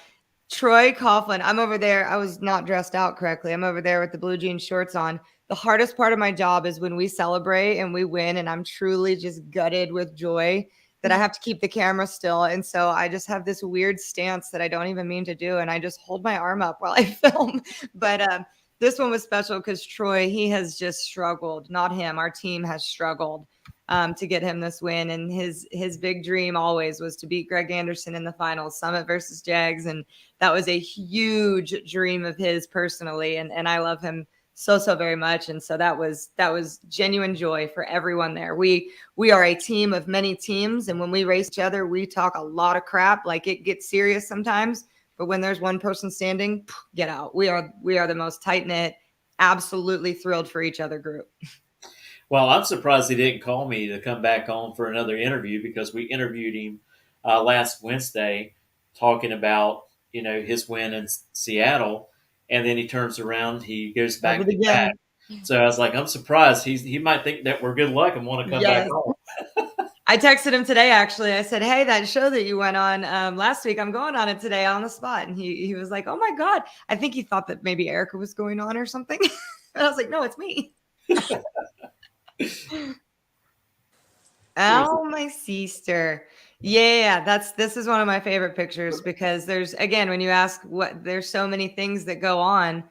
S4: Troy Coughlin, I'm over there. I was not dressed out correctly. I'm over there with the blue jean shorts on. The hardest part of my job is when we celebrate and we win, and I'm truly just gutted with joy that I have to keep the camera still. And so I just have this weird stance that I don't even mean to do. And I just hold my arm up while I film. But this one was special because Troy, he has just struggled. Not him. Our team has struggled to get him this win. And his big dream always was to beat Greg Anderson in the finals, Summit versus Jags. And that was a huge dream of his personally. And I love him so very much. And so that was genuine joy for everyone there. We are a team of many teams, and when we race each other, we talk a lot of crap. Like, it gets serious sometimes, but when there's one person standing, get out. We are the most tight-knit, absolutely thrilled for each other group.
S1: Well, I'm surprised he didn't call me to come back on for another interview, because we interviewed him last Wednesday talking about, his win in Seattle, and then he turns around, he goes back to back. So I was like, I'm surprised. He might think that we're good luck and want to come back on.
S4: I texted him today, actually. I said, hey, that show that you went on last week, I'm going on it today on the spot. And he was like, oh my God. I think he thought that maybe Erica was going on or something. And I was like, no, it's me. Oh, my sister. Yeah, this is one of my favorite pictures, because there's, again, when you ask there's so many things that go on,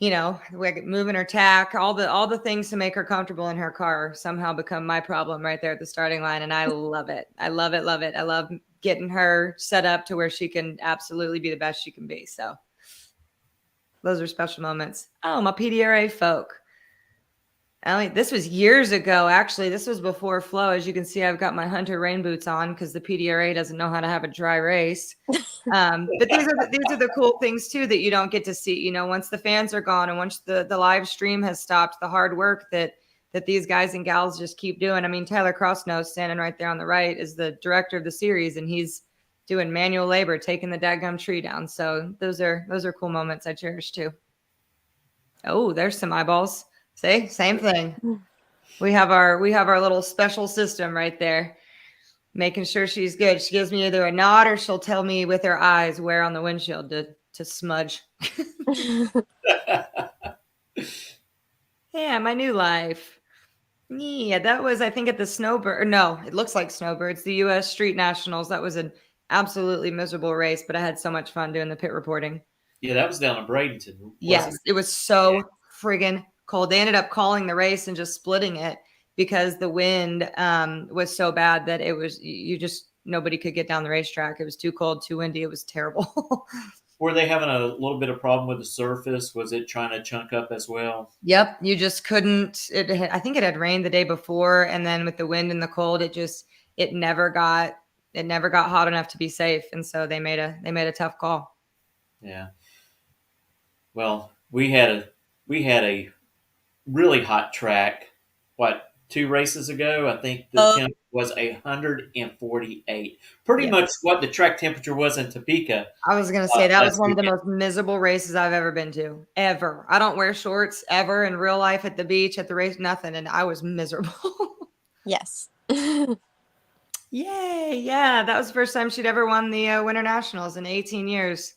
S4: like moving her tack, all the things to make her comfortable in her car somehow become my problem right there at the starting line. And I love it. I love it. Love it. I love getting her set up to where she can absolutely be the best she can be. So those are special moments. Oh, my PDRA folk. This was years ago, actually. This was before Flo. As you can see, I've got my Hunter rain boots on because the PDRA doesn't know how to have a dry race. But these are the cool things too that you don't get to see. Once the fans are gone and once the live stream has stopped, the hard work that these guys and gals just keep doing. I mean, Tyler Crossnose, standing right there on the right, is the director of the series, and he's doing manual labor, taking the dadgum tree down. So those are cool moments I cherish too. Oh, there's some eyeballs. See, same thing. We have our little special system right there, making sure she's good. She gives me either a nod or she'll tell me with her eyes where on the windshield to smudge. Yeah, my new life. Yeah, that was, I think, at the Snowbird. No, it looks like Snowbirds, the U.S. Street Nationals. That was an absolutely miserable race, but I had so much fun doing the pit reporting.
S1: Yeah, that was down in Bradenton, wasn't
S4: Yes, it was so friggin' cold. They ended up calling the race and just splitting it because the wind was so bad that it was, you just, nobody could get down the racetrack. It was too cold, too windy. It was terrible.
S1: Were they having a little bit of problem with the surface? Was it trying to chunk up as well?
S4: Yep, you just couldn't. I think it had rained the day before, and then with the wind and the cold, it never got hot enough to be safe, and so they made a tough call.
S1: Yeah. Well, we had a really hot track. What, 2 races ago? I think the
S2: Oh,
S1: temp was 148. Pretty
S4: Yeah,
S1: much what the track temperature was in Topeka
S4: I was gonna say that was
S1: last
S4: one of the
S1: weekend.
S4: most miserable races I've ever been to, ever. I don't wear shorts ever in real life at the beach, at the race, nothing, and I was miserable.
S2: yes.
S4: Yay! Yeah, that was the first time she'd ever won the Winter Nationals in 18 years.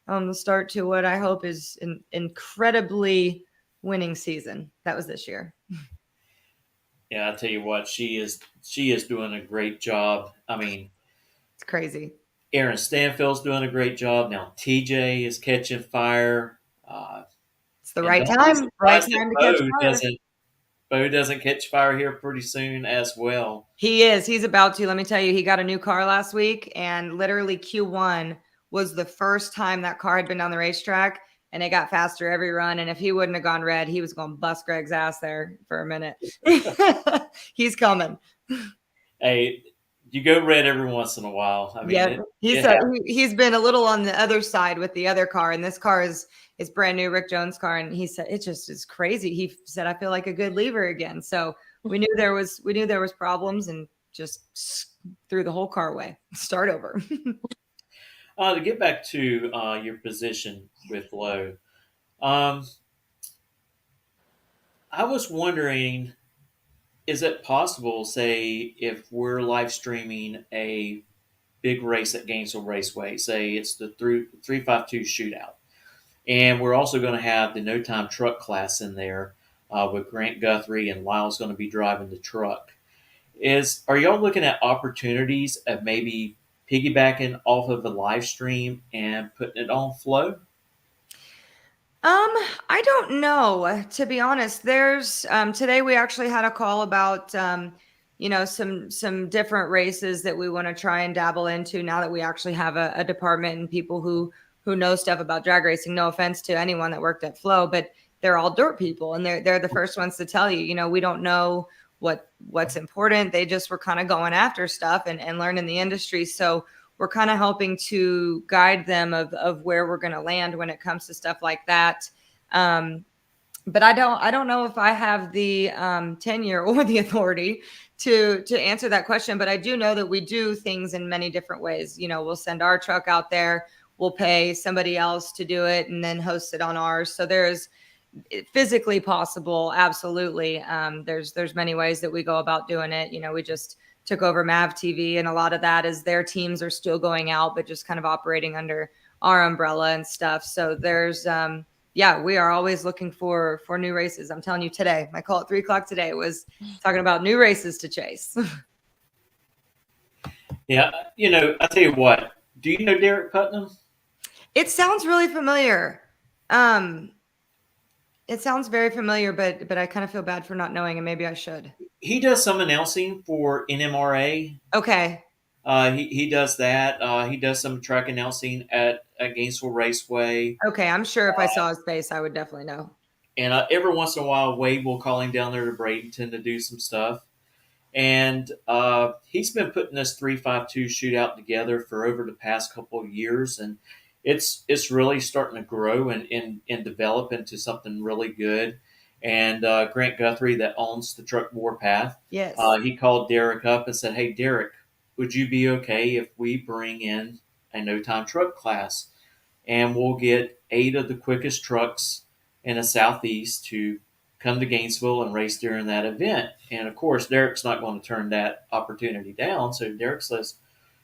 S4: The start to what I hope is an incredibly winning season. That was this year.
S1: Yeah, I tell you what, she is doing a great job. I mean,
S4: It's crazy.
S1: Aaron Stanfield's doing a great job now. TJ is catching fire,
S4: It's the
S1: and
S4: right
S1: don't be
S4: time. Right
S1: surprised if
S4: time to catch fire.
S1: Bo doesn't catch fire here pretty soon as well.
S4: He is. He's about to. Let me tell you, he got a new car last week, and literally Q1 was the first time that car had been down the racetrack, and it got faster every run. And if he wouldn't have gone red, he was going to bust Greg's ass there for a minute. He's coming.
S1: Hey, you go red every once in a while. I mean,
S4: Yeah,
S1: it happens.
S4: he's been a little on the other side with the other car, and this car is brand new, Rick Jones' car, and he said it just is crazy. He said, "I feel like a good lever again." So we knew there was problems, and just threw the whole car away. Start over.
S1: To get back to your position with Lowe, um, I was wondering, is it possible, say, if we're live streaming a big race at Gainesville Raceway, say it's the 352 shootout, and we're also going to have the no time truck class in there with Grant Guthrie and Lyle's going to be driving the truck. Are y'all looking at opportunities of maybe piggybacking off of a live stream and putting it on Flow?
S4: I don't know, to be honest. There's today we actually had a call about some different races that we want to try and dabble into now that we actually have a department and people who know stuff about drag racing. No offense to anyone that worked at Flow, but they're all dirt people, and they're the first ones to tell you, we don't know what's important. They just were kind of going after stuff and learning the industry. So we're kind of helping to guide them of where we're going to land when it comes to stuff like that. But I don't know if I have the tenure or the authority to answer that question. But I do know that we do things in many different ways. We'll send our truck out there, we'll pay somebody else to do it, and then host it on ours. So there's physically possible, absolutely. There's many ways that we go about doing it. We just took over Mav TV, and a lot of that is their teams are still going out, but just kind of operating under our umbrella and stuff. So there's we are always looking for new races. I'm telling you, today, my call at 3:00 today was talking about new races to chase.
S1: Yeah, I tell you what. Do you know Derek Putnam?
S4: It sounds really familiar. It sounds very familiar, but I kind of feel bad for not knowing, and maybe I should.
S1: He does some announcing for NMRA.
S4: Okay.
S1: He does that. He does some track announcing at Gainesville Raceway.
S4: Okay, I'm sure if I saw his face, I would definitely know.
S1: And every once in a while, Wade will call him down there to Bradenton to do some stuff. And he's been putting this 352 shootout together for over the past couple of years, and it's really starting to grow and develop into something really good. And Grant Guthrie, that owns the Truck Warpath,
S4: Yes.
S1: he called Derek up and said, "Hey, Derek, would you be okay if we bring in a no-time truck class, and we'll get 8 of the quickest trucks in the Southeast to come to Gainesville and race during that event. And of course, Derek's not going to turn that opportunity down. So Derek says,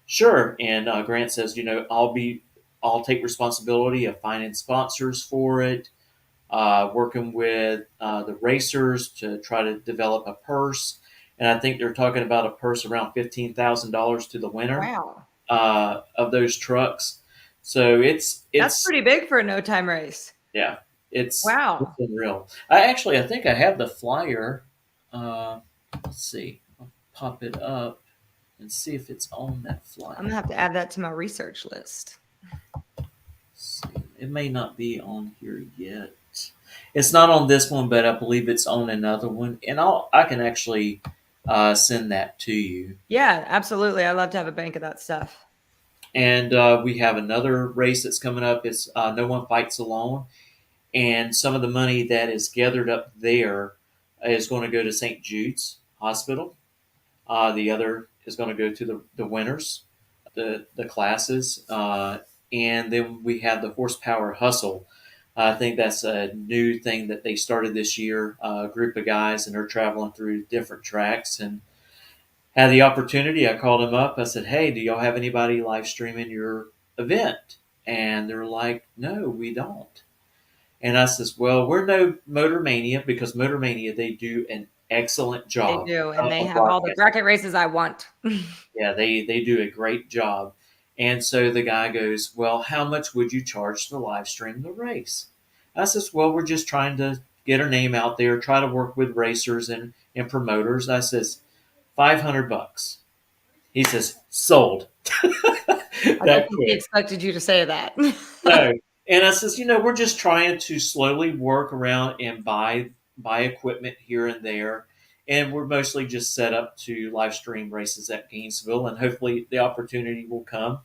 S1: sure. And Grant says, I'll take responsibility of finding sponsors for it, working with the racers to try to develop a purse. And I think they're talking about a purse around $15,000 to the winner
S4: Wow.
S1: of those trucks. So
S4: That's
S1: it's
S4: pretty big for a no time race.
S1: yeah, it's
S4: Wow.
S1: unreal. I think I have the flyer. Let's see, I'll pop it up and see if it's on that flyer.
S4: I'm gonna have to add that to my research list.
S1: Let's see. It may not be on here yet. It's not on this one, but I believe it's on another one, and I can actually send that to you.
S4: Yeah, absolutely. I'd love to have a bank of that stuff.
S1: And we have another race that's coming up. It's No One Fights Alone, and some of the money that is gathered up there is going to go to St. Jude's Hospital. The other is going to go to the winners, the classes, and then we have the Horsepower Hustle. I think that's a new thing that they started this year. A group of guys, and they're traveling through different tracks. And had the opportunity, I called them up. I said, "Hey, do y'all have anybody live streaming your event?" And they're like, "No, we don't." And I says, "Well, we're no Motor Mania, because Motor Mania, they do an excellent
S4: They
S1: job
S4: do, and they
S1: of
S4: have all the
S1: broadcasting.
S4: bracket races I want.
S1: Yeah, they do a great job." And so the guy goes, "Well, how much would you charge to live stream the race?" I says, "Well, we're just trying to get our name out there, try to work with racers and promoters." I says, $500. He says, "Sold."
S4: I don't
S1: That
S4: think he
S1: quick.
S4: expected you to say that.
S1: No. And I says, we're just trying to slowly work around and buy equipment here and there. And we're mostly just set up to live stream races at Gainesville, and hopefully the opportunity will come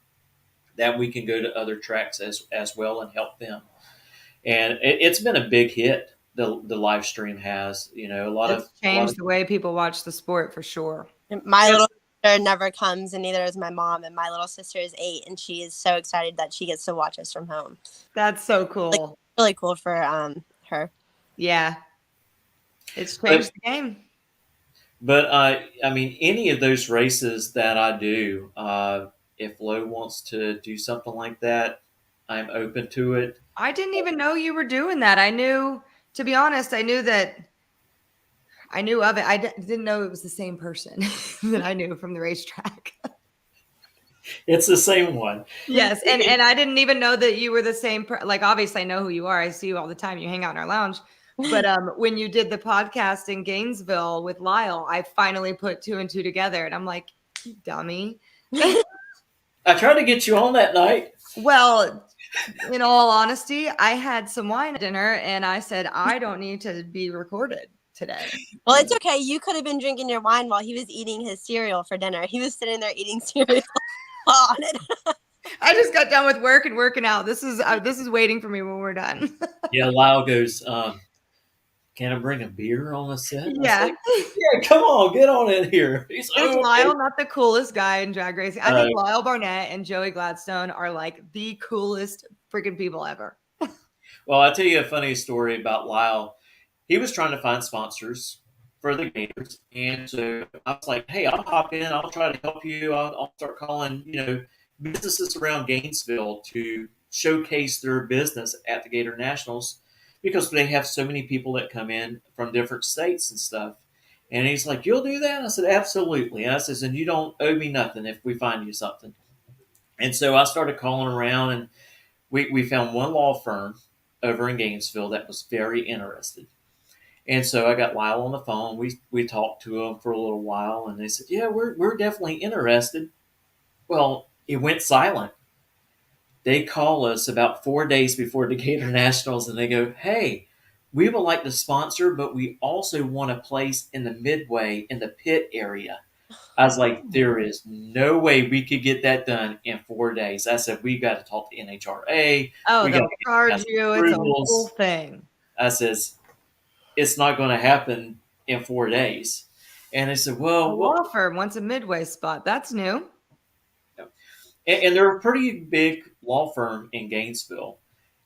S1: that we can go to other tracks as well and help them. And it's been a big hit. The live stream has, a lot
S4: It's
S1: of
S4: changed the way people watch the sport for sure.
S2: My
S1: yes,
S2: little sister never comes, and neither is my mom. And my little sister is 8, and she is so excited that she gets to watch us from home.
S4: That's so
S2: Like,
S4: cool.
S2: really cool for her.
S4: Yeah. It's
S1: but
S4: changed the game.
S1: but I mean, any of those races that I do, if Lo wants to do something like that, I'm open to it.
S4: I didn't even know you were doing that. To be honest, I knew of it. Didn't know it was the same person that I knew from the racetrack.
S1: It's the same one.
S4: Yes, and I didn't even know that you were the same. Like, obviously, I know who you are. I see you all the time. You hang out in our lounge. But when you did the podcast in Gainesville with Lyle, I finally put 2 and 2 together, and I'm like, you dummy.
S1: I tried to get you on that night.
S4: Well, in all honesty, I had some wine at dinner, and I said, I don't need to be recorded today.
S2: Well, it's okay. You could have been drinking your wine while he was eating his cereal for dinner. He was sitting there eating cereal on it.
S4: I just got done with work and working out. This is waiting for me when we're done.
S1: Yeah, Lyle goes, "Can I bring a beer on the set?" And I
S4: Yeah.
S1: said, "Yeah, come on, get on in here." He's
S4: Is
S1: okay.
S4: Lyle not the coolest guy in drag racing? I think Lyle Barnett and Joey Gladstone are like the coolest freaking people ever.
S1: Well, I'll tell you a funny story about Lyle. He was trying to find sponsors for the Gators, and so I was like, "Hey, I'll hop in. I'll try to help you. I'll start calling, businesses around Gainesville to showcase their business at the Gator Nationals, because they have so many people that come in from different states and stuff." And he's like, "You'll do that?" I said, "Absolutely." And I says, "And you don't owe me nothing if we find you something." And so I started calling around, and we found one law firm over in Gainesville that was very interested. And so I got Lyle on the phone. We talked to them for a little while, and they said, "Yeah, we're definitely interested." Well, it went silent. They call us about 4 days before the Gator Nationals, and they go, "Hey, we would like to sponsor, but we also want a place in the midway in the pit area." I was like, "There is no way we could get that done in 4 days." I said, "We got to talk to NHRA.
S4: Oh,
S1: We got
S4: they'll
S1: to
S4: charge
S1: get
S4: you. It's a whole
S1: approvals."
S4: thing.
S1: I says, "It's not going to happen in 4 days." And they said,
S4: A
S1: "Well,
S4: law firm wants a midway spot. That's new.
S1: and they're a pretty big law firm in Gainesville,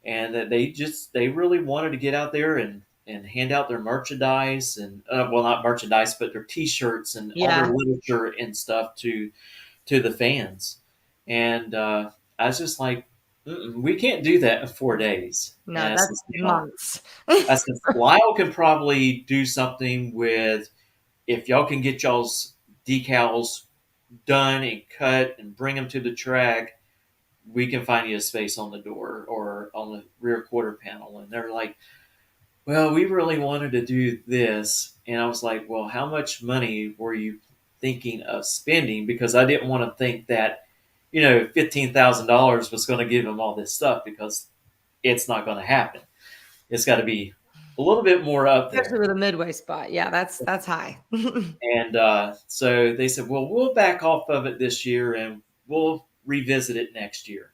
S1: and that they really wanted to get out there and and hand out their merchandise and well, not merchandise, but their T-shirts and all their
S4: Yeah.
S1: literature and stuff to the fans. And I was just like, we can't do that in 4 days.
S4: No,
S1: And I said,
S4: that's months.
S1: I said, Lyle can probably do something with if y'all can get y'all's decals done and cut and bring them to the track. We can find you a space on the door or on the rear quarter panel. And they're like, well, we really wanted to do this. And I was like, well, how much money were you thinking of spending? Because I didn't want to think that, $15,000 was going to give them all this stuff, because it's not going to happen. It's got to be a little bit more up
S4: Especially
S1: there.
S4: with a midway spot. Yeah, that's high.
S1: And so they said, well, we'll back off of it this year and we'll revisit it next year.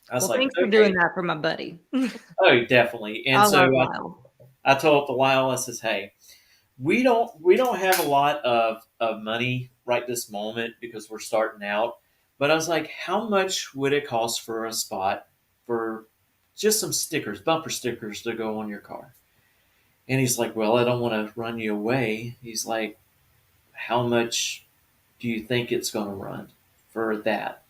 S1: I was
S4: Well,
S1: like,
S4: thanks for doing
S1: okay.
S4: that for my buddy.
S1: Oh, definitely. And
S4: I
S1: so
S4: love Lyle.
S1: I told Lyle, I says, hey, we don't have a lot of money right this moment because we're starting out. But I was like, how much would it cost for a spot for just some stickers, bumper stickers to go on your car? And he's like, well, I don't want to run you away. He's like, how much do you think it's going to run for that?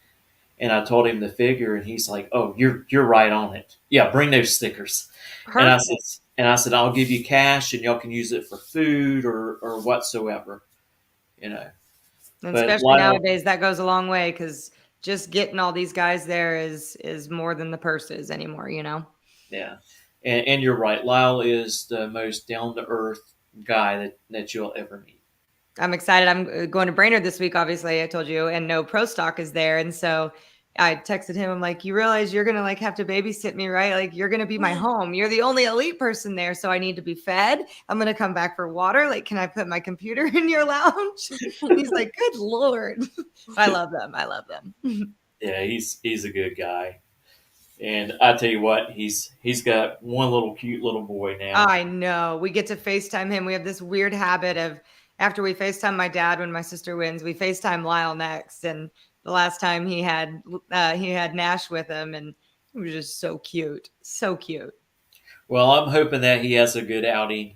S1: And I told him the figure, and he's like, "Oh, you're right on it. Yeah, bring those stickers." And I
S4: Perfect.
S1: said, "I'll give you cash, and y'all can use it for food or whatsoever, you know."
S4: And
S1: But
S4: especially
S1: Lyle,
S4: nowadays, that goes a long way because just getting all these guys there is more than the purses anymore, you know?
S1: yeah, and you're right. Lyle is the most down to earth guy that you'll ever meet.
S4: I'm excited. I'm going to Brainerd this week, obviously, I told you, and no pro stock is there. And so I texted him, I'm like, you realize you're going to like have to babysit me, right? Like you're going to be my home. You're the only elite person there. So I need to be fed. I'm going to come back for water. Like, can I put my computer in your lounge? He's like, good Lord. I love them. I love them.
S1: Yeah, he's a good guy. And I tell you what, he's got one little cute little boy now.
S4: I know. We get to FaceTime him. We have this weird habit of after we FaceTime my dad when my sister wins, we FaceTime Lyle next. And the last time he had Nash with him, and it was just so cute. So cute.
S1: Well, I'm hoping that he has a good outing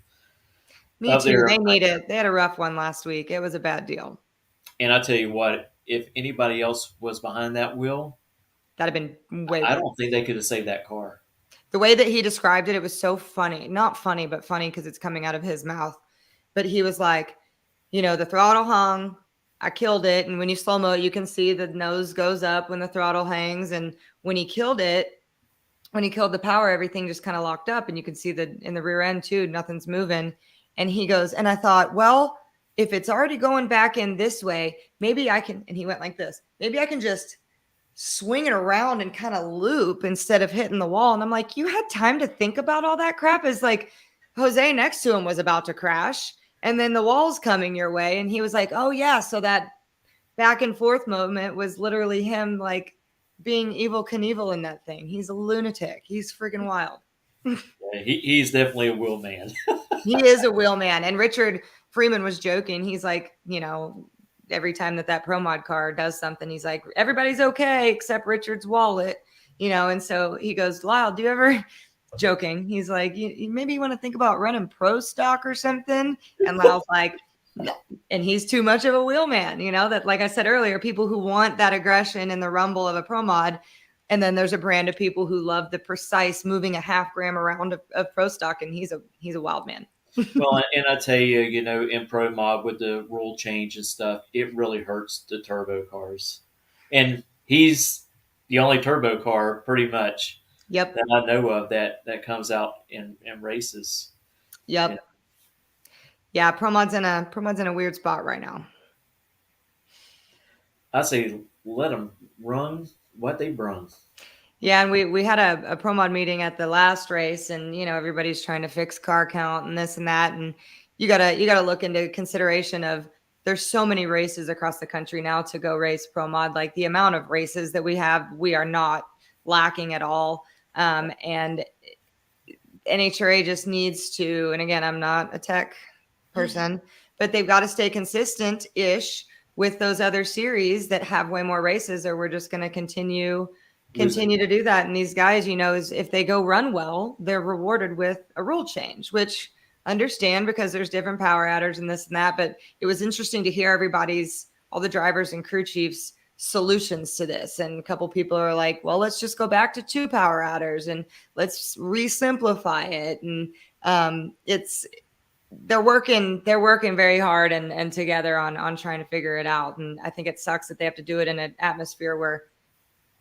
S4: Me
S1: up
S4: too.
S1: there.
S4: They need it. They had a rough one last week. It was a bad deal.
S1: And I tell you what, if anybody else was behind that wheel,
S4: That'd have been way
S1: I
S4: worse.
S1: don't think they could have saved that car.
S4: The way that he described it, it was so funny. Not funny, but funny because it's coming out of his mouth. But he was like, the throttle hung. I killed it. And when you slow mo it, you can see the nose goes up when the throttle hangs. And when he killed it, when he killed the power, everything just kind of locked up. And you can see that in the rear end too, nothing's moving. And he goes, and I thought, well, if it's already going back in this way, maybe I can, and he went like this, maybe I can just swing it around and kind of loop instead of hitting the wall. And I'm like, you had time to think about all that crap? Is like Jose next to him was about to crash and then the wall's coming your way. And he was like, oh yeah. So that back and forth moment was literally him like being evil Knievel in that thing. He's a lunatic. He's freaking wild.
S1: Yeah, he's definitely a wheel man.
S4: He is a wheel man. And Richard Freeman was joking. He's like, every time that Pro Mod car does something, he's like, everybody's okay except Richard's wallet, and so he goes, Lyle, do you ever joking? He's like, maybe you want to think about running pro stock or something. And Lyle's like, no. And he's too much of a wheel man, that, like I said earlier, people who want that aggression and the rumble of a Pro Mod. And then there's a brand of people who love the precise moving a half gram around of pro stock. And he's a wild man.
S1: Well, and I tell you, in Pro Mod with the rule change and stuff, it really hurts the turbo cars. And he's the only turbo car pretty much
S4: Yep.
S1: that I know of that comes out in races.
S4: Yep. Yeah, Pro Mod's in a weird spot right now.
S1: I say let them run what they brung.
S4: Yeah, and we had a Pro Mod meeting at the last race, and everybody's trying to fix car count and this and that, and you gotta look into consideration of there's so many races across the country now to go race Pro Mod. Like the amount of races that we have, we are not lacking at all, and NHRA just needs to. And again, I'm not a tech person, but they've got to stay consistent-ish with those other series that have way more races, or we're just going to continue continue to do that. And these guys, if they go run well, they're rewarded with a rule change, which understand because there's different power adders and this and that. But it was interesting to hear all the drivers and crew chiefs solutions to this. And a couple people are like, well, let's just go back to 2 power adders and let's re-simplify it. And they're working very hard and together on trying to figure it out. And I think it sucks that they have to do it in an atmosphere where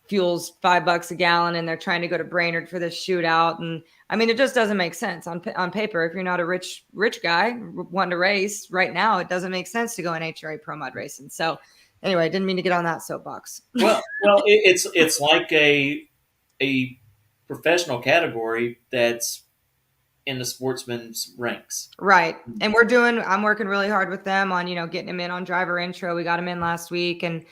S4: fuel's $5 a gallon and they're trying to go to Brainerd for this shootout. And I mean, it just doesn't make sense on paper. If you're not a rich guy wanting to race right now, it doesn't make sense to go in HRA Pro Mod racing. So anyway, I didn't mean to get on that soapbox.
S1: Well, it's like a professional category that's in the sportsman's ranks.
S4: Right. And I'm working really hard with them on, getting them in on driver intro. We got them in last week and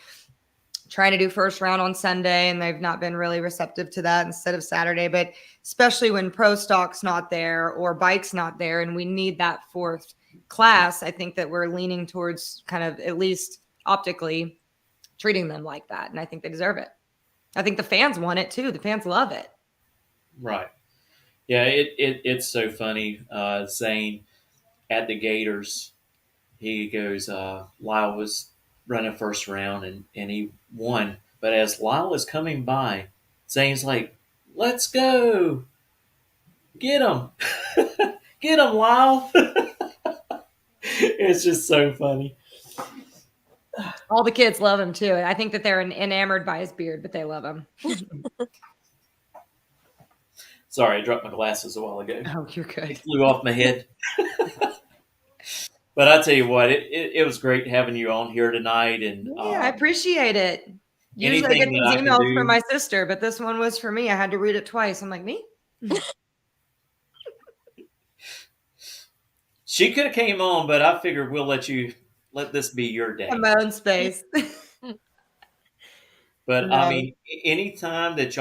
S4: trying to do first round on Sunday, and they've not been really receptive to that instead of Saturday. But especially when pro stock's not there or bike's not there and we need that 4th class, I think that we're leaning towards kind of at least optically treating them like that. And I think they deserve it. I think the fans want it too. The fans love it.
S1: Right. Yeah, it's so funny. Zane at the Gators, he goes, Lyle was running first round and he won. But as Lyle is coming by, Zane's like, let's go. Get him. Get him, Lyle. It's just so funny.
S4: All the kids love him too. I think that they're enamored by his beard, but they love him.
S1: Sorry, I dropped my glasses a while ago.
S4: Oh, you're good.
S1: They flew off my head. But I tell you what, it was great having you on here tonight. And
S4: I appreciate it. Usually I get these emails from my sister, but this one was for me. I had to read it twice. I'm like, me?
S1: She could have came on, but I figured we'll let this be your day.
S4: In my own space.
S1: But no. I mean, anytime that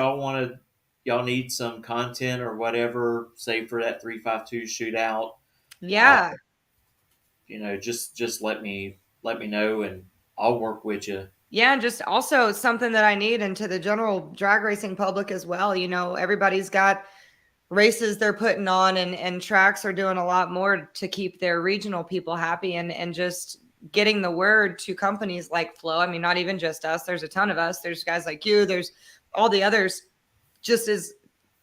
S1: y'all need some content or whatever, say for that 352 shootout.
S4: Yeah.
S1: Just let me know and I'll work with you.
S4: Yeah, and just also something that I need into the general drag racing public as well. Everybody's got races they're putting on and tracks are doing a lot more to keep their regional people happy and just getting the word to companies like Flo. I mean, not even just us. There's a ton of us. There's guys like you. There's all the others. Just as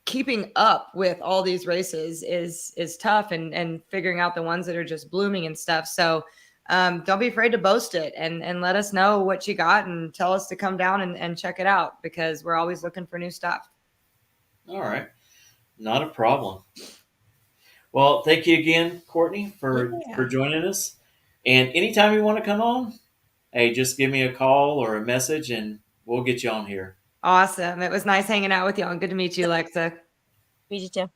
S4: keeping up with all these races is tough and figuring out the ones that are just blooming and stuff. So don't be afraid to boast it and let us know what you got and tell us to come down and check it out because we're always looking for new stuff.
S1: All right. Not a problem. Well, thank you again, Courtney, for joining us. And anytime you want to come on, hey, just give me a call or a message and we'll get you on here.
S4: Awesome. It was nice hanging out with y'all and good to meet you, Alexa.
S2: Meet you too.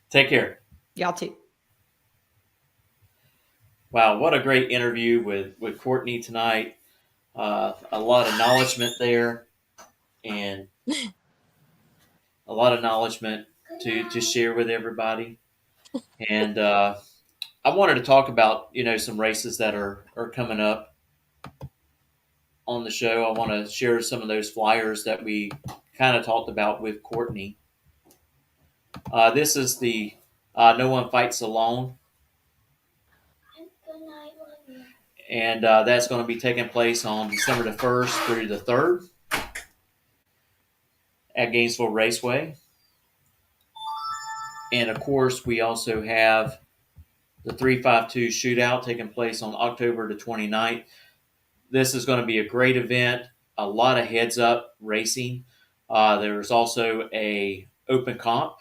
S1: Take care.
S4: Y'all too.
S1: Wow, what a great interview with Courtney tonight. A lot of acknowledgement there and a lot of acknowledgement to share with everybody. And I wanted to talk about, some races that are coming up on the show. I want to share some of those flyers that we kind of talked about with Courtney. This is the No One Fights Alone. And that's going to be taking place on December the 1st through the 3rd at Gainesville Raceway. And, of course, we also have the 352 shootout taking place on October the 29th. This is going to be a great event, a lot of heads-up racing. There's also a open comp.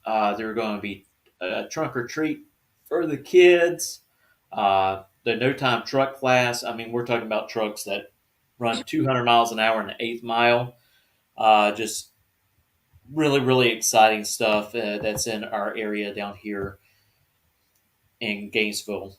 S1: There's going to be a trunk or treat for the kids. The no-time truck class, I mean, we're talking about trucks that run 200 miles an hour in the 8th mile. Just really, really exciting stuff that's in our area down here in Gainesville.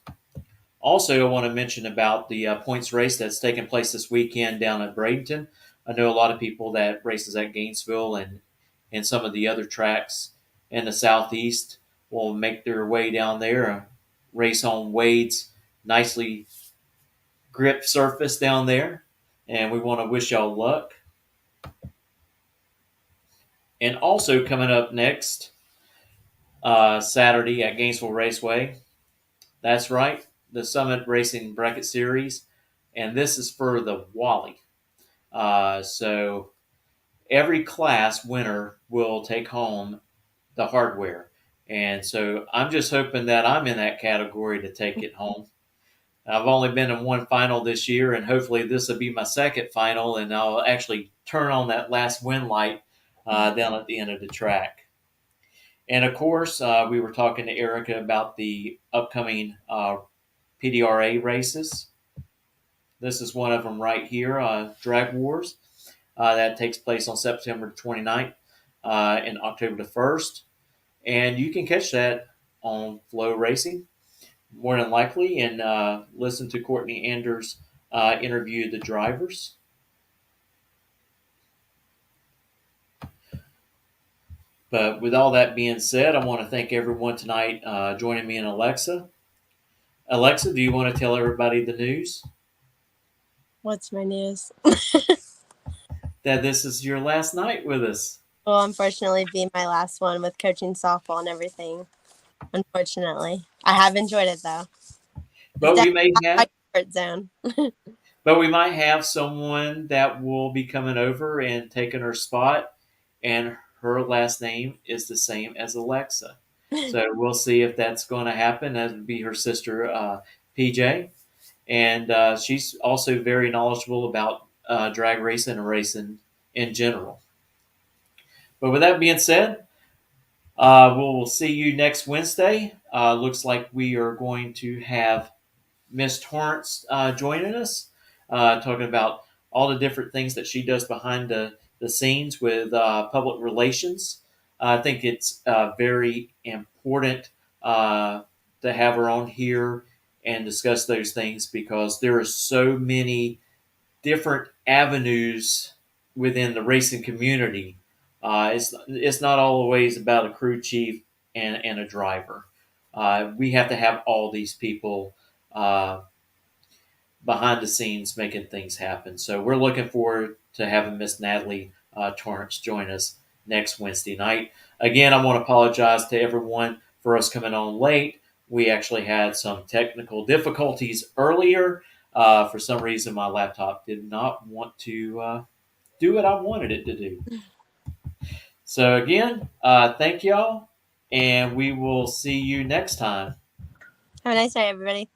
S1: Also, I want to mention about the points race that's taking place this weekend down at Bradenton. I know a lot of people that races at Gainesville and some of the other tracks in the southeast will make their way down there, race on Wade's nicely gripped surface down there. And we want to wish y'all luck. And also coming up next Saturday at Gainesville Raceway. That's right, the Summit Racing Bracket Series, and this is for the Wally. So every class winner will take home the hardware, and so I'm just hoping that I'm in that category to take it home. I've only been in one final this year, and hopefully this will be my second final, and I'll actually turn on that last win light down at the end of the track. And of course, we were talking to Erica about the upcoming PDRA races. This is one of them right here, Drag Wars. That takes place on September 29th and October the 1st. And you can catch that on FLOracing, more than likely, and listen to Courtney Enders interview the drivers. But with all that being said, I want to thank everyone tonight joining me and Alexa. Alexa, do you want to tell everybody the news?
S2: What's my news?
S1: That this is your last night with us.
S2: Will unfortunately be my last one with coaching softball and everything. Unfortunately, I have enjoyed it though.
S1: But
S2: It's
S1: we may
S2: definitely
S1: have,
S2: my comfort zone.
S1: but we might have someone that will be coming over and taking her spot, and her last name is the same as Alexa. So we'll see if that's going to happen. That would be her sister, PJ, and she's also very knowledgeable about drag racing and racing in general. But with that being said, we'll see you next Wednesday. Looks like we are going to have Miss Torrance joining us, talking about all the different things that she does behind the scenes with public relations. I think it's very important to have her on here and discuss those things because there are so many different avenues within the racing community. It's not always about a crew chief and a driver. We have to have all these people behind the scenes making things happen. So we're looking forward to having Miss Natalie Torrance join us next Wednesday night. Again, I want to apologize to everyone for us coming on late. We actually had some technical difficulties earlier. For some reason, my laptop did not want to do what I wanted it to do. So again, thank y'all, and we will see you next time.
S2: Have a nice night, everybody.